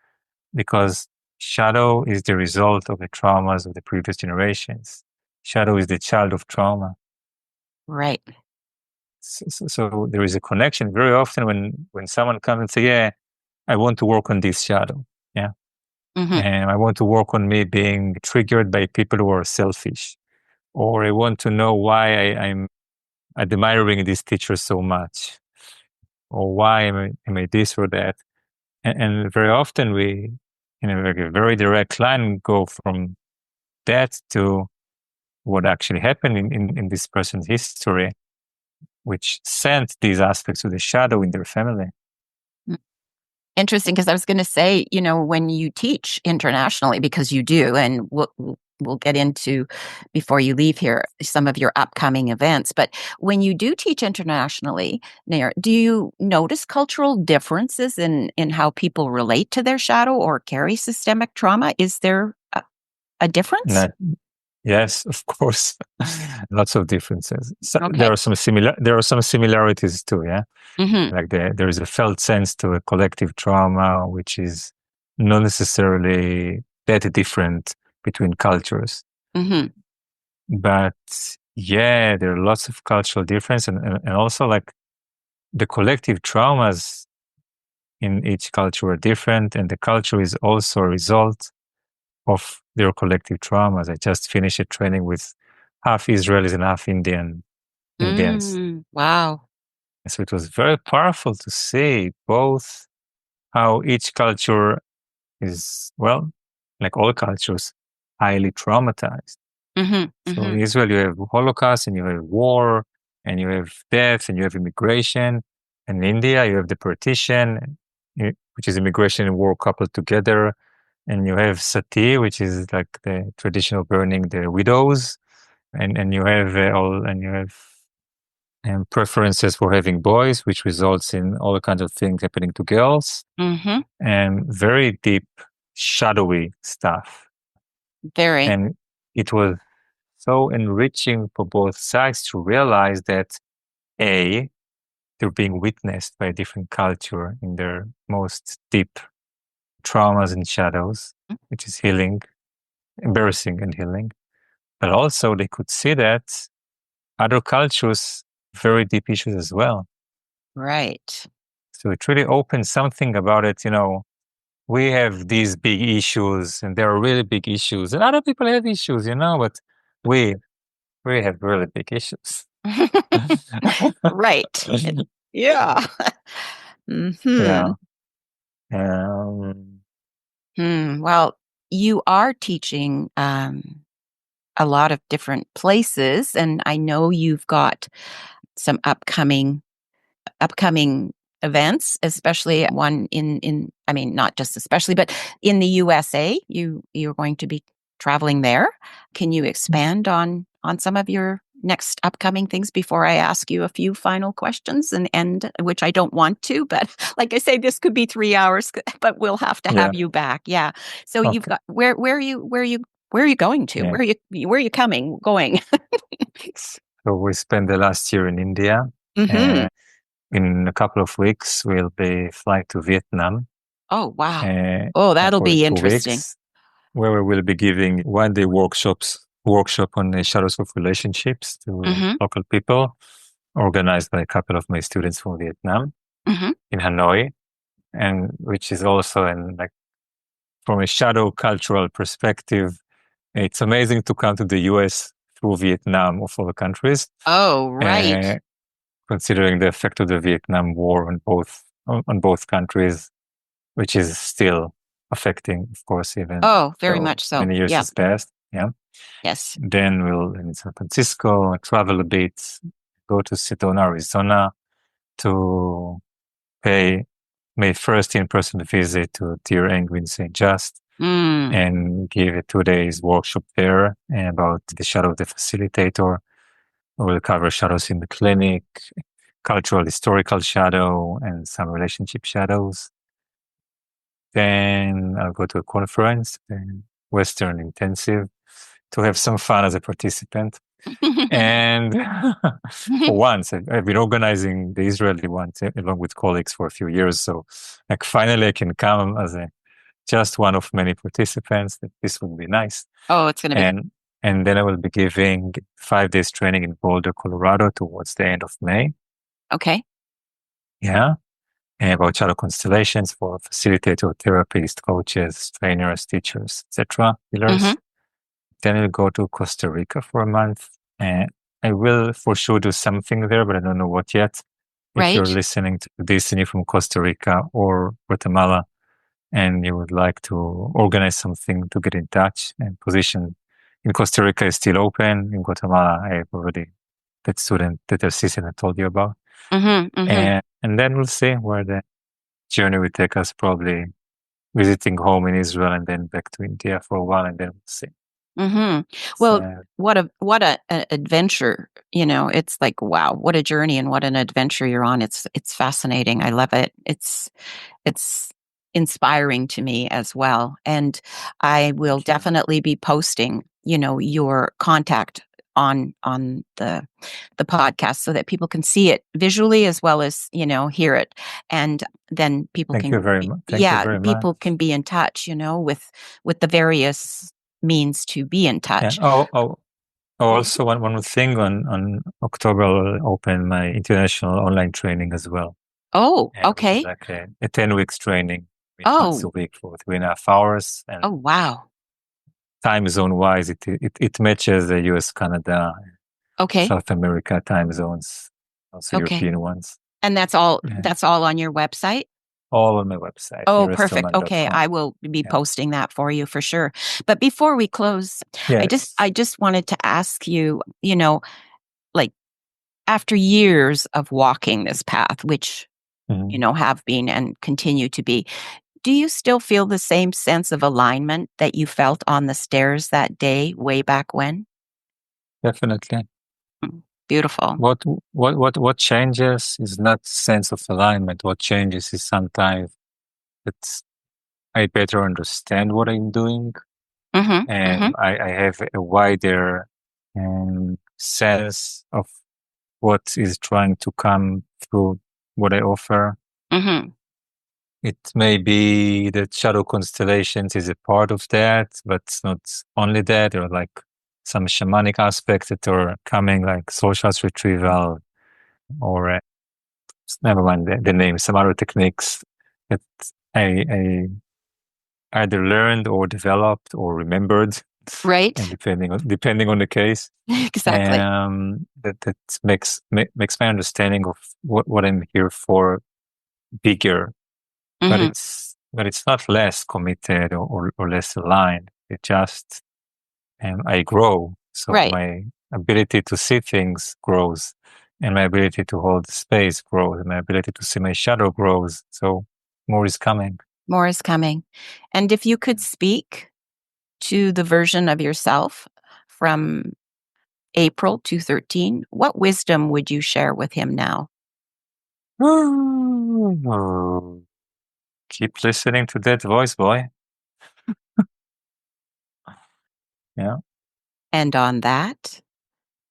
because shadow is the result of the traumas of the previous generations. Shadow is the child of trauma. Right. So there is a connection very often when someone comes and say, yeah, I want to work on this shadow. Yeah. Mm-hmm. And I want to work on me being triggered by people who are selfish. Or I want to know why I'm admiring this teacher so much. Or why am I this or that. And very often we, in a very direct line, go from that to what actually happened in this person's history, which sent these aspects of the shadow in their family. Interesting, because I was going to say, when you teach internationally, because you do, and we'll get into before you leave here some of your upcoming events. But when you do teach internationally, Nir, do you notice cultural differences in how people relate to their shadow or carry systemic trauma? Is there a difference? Not, yes, of course, lots of differences. So Okay. there are some similarities too. Yeah, Mm-hmm. like there is a felt sense to a collective trauma, which is not necessarily that different between cultures. Mm-hmm. But yeah, there are lots of cultural difference, and also like the collective traumas in each culture are different, and the culture is also a result of their collective traumas. I just finished a training with half Israelis and half Indians. Wow. So it was very powerful to see both how each culture is, well, like all cultures, highly traumatized. Mm-hmm. So Mm-hmm. in Israel, you have Holocaust and you have war and you have death and you have immigration. And in India, you have the partition, which is immigration and war coupled together. And you have sati, which is like the traditional burning the widows. And you have preferences for having boys, which results in all kinds of things happening to girls. Mm-hmm. And very deep shadowy stuff. Very. And it was so enriching for both sides to realize that A, they're being witnessed by a different culture in their most deep traumas and shadows, which is healing, embarrassing and healing. But also they could see that other cultures very deep issues as well. Right. So it really opens something about it, we have these big issues and there are really big issues and other people have issues, but we have really big issues. Right. Yeah. Yeah. Well, you are teaching a lot of different places, and I know you've got some upcoming events, especially one in I mean, not just especially, but in the USA. You're going to be traveling there. Can you expand on some of your next upcoming things before I ask you a few final questions and end, which I don't want to, but like I say, this could be 3 hours, but we'll have to Yeah. have you back. Yeah. So you've Okay. got where are you going to? Yeah. Where are you going? So we spent the last year in India. Hmm. In a couple of weeks, we'll be flying to Vietnam Oh, wow. Oh, yeah, that'll for be two interesting. weeks, where we will be giving one-day workshop on the shadows of relationships to Hmm. local people, organized by a couple of my students from Vietnam Hmm. in Hanoi, and which is also from a shadow cultural perspective, it's amazing to come to the US through Vietnam of all the countries. Oh, right. Uh, Considering the effect of the Vietnam War on both countries, which is still affecting, of course, even Oh, very though much so. many years Yeah. has passed. Yeah. Yes. Then we'll in San Francisco, travel a bit, go to Sedona, Arizona, to pay my first in-person visit to Dear Engwin St. Just Mm. and give a 2 days workshop there about the shadow of the facilitator. We'll cover shadows in the clinic, cultural historical shadow, and some relationship shadows. Then I'll go to a conference, Western Intensive, to have some fun as a participant. And for once, I've been organizing the Israeli one along with colleagues for a few years. So finally I can come as just one of many participants. This would be nice. Oh, it's going to be And then I will be giving 5 days training in Boulder, Colorado towards the end of May. okay. Yeah. And about shadow constellations for facilitator, therapists, coaches, trainers, teachers, etc. Healers. Hmm. Then I'll go to Costa Rica for a month. And I will for sure do something there, but I don't know what yet. If you're Right. listening to this and you're from Costa Rica or Guatemala and you would like to organize something to get in touch, and position in Costa Rica is still open. In Guatemala, I have already that student, that assistant I told you about. Hmm. Hmm. And then we'll see where the journey will take us, probably visiting home in Israel and then back to India for a while, and then we'll see. Hmm. Well, So, what a adventure, it's like, wow, what a journey and what an adventure you're on. It's fascinating. I love it. It's inspiring to me as well. And I will thank you. definitely be posting, your contact on the podcast so that people can see it visually as well as, hear it. And then people Thank you can very be, much. Thank you yeah, very much. people can be in touch, with the various means to be in Yeah. touch. Also one more thing, on October I'll open my international online training as well. Oh, Which is okay. like a 10 weeks training, once a Oh, week for 3.5 hours. oh, And wow. time zone wise, it matches the US, Canada, Okay. South America time zones, also Okay. European ones. And Yeah. that's all on your website? All on my website, Oh, perfect. Okay, I niresterman.com. will be Yeah. posting that for you for sure. But before we close, Yes. I just wanted to ask you, like after years of walking this path, which, Mhm. have been and continue to be, do you still feel the same sense of alignment that you felt on the stairs that day way back when? Definitely. Mm, beautiful. What changes is not sense of alignment. What changes is sometimes it's I better understand what I'm doing, Mm-hmm. Mm-hmm. and I have a wider sense of what is trying to come through what I offer. Mm-hmm. It may be that shadow constellations is a part of that, but it's not only that. There are like some shamanic aspects that are coming, like soul shots retrieval, or never mind the name, some other techniques that I either learned or developed or remembered, Right. and depending on the case. Exactly. That makes my understanding of what I'm here for bigger, but Mm-hmm. it's not less committed or less aligned. It just I grow, so Right. my ability to see things grows, and my ability to hold space grows, and my ability to see my shadow grows. So more is coming. More is coming. And if you could speak to the version of yourself from April 2013, what wisdom would you share with him now? Keep listening to that voice, boy. Yeah. And on that,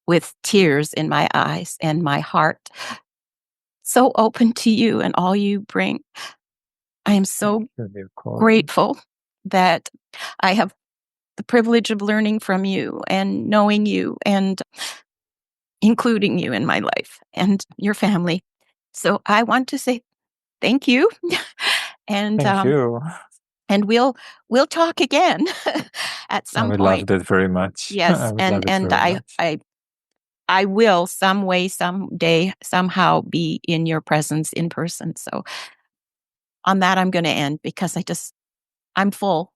with tears in my eyes and my heart so open to you and all you bring, I am so Thank you, dear Colin. grateful that I have the privilege of learning from you and knowing you and including you in my life and your family. So I want to say thank you. and Thank you. and we'll talk again at I some would love point. that very much. I Yes, would and love it and very I much. I I will some way, someday, somehow be in your presence in person. So on that, I'm going to end because I'm full,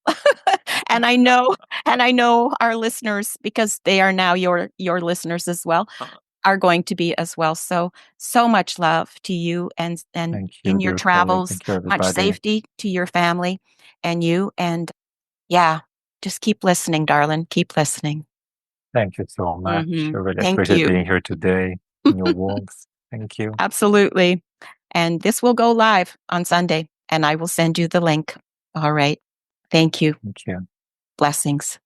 and I know our listeners, because they are now your listeners as well, are going to be as well. So so much love to you, and Thank you, in your dear colleague. travels, Thank you, much everybody. safety to your family and you. And yeah, just keep listening, darling. Keep listening. Thank you so much. Hmm. I really Thank appreciate you. being here today in your warmth. Thank you. Absolutely. And this will go live on Sunday, and I will send you the link. All right. Thank you. Thank you. Blessings.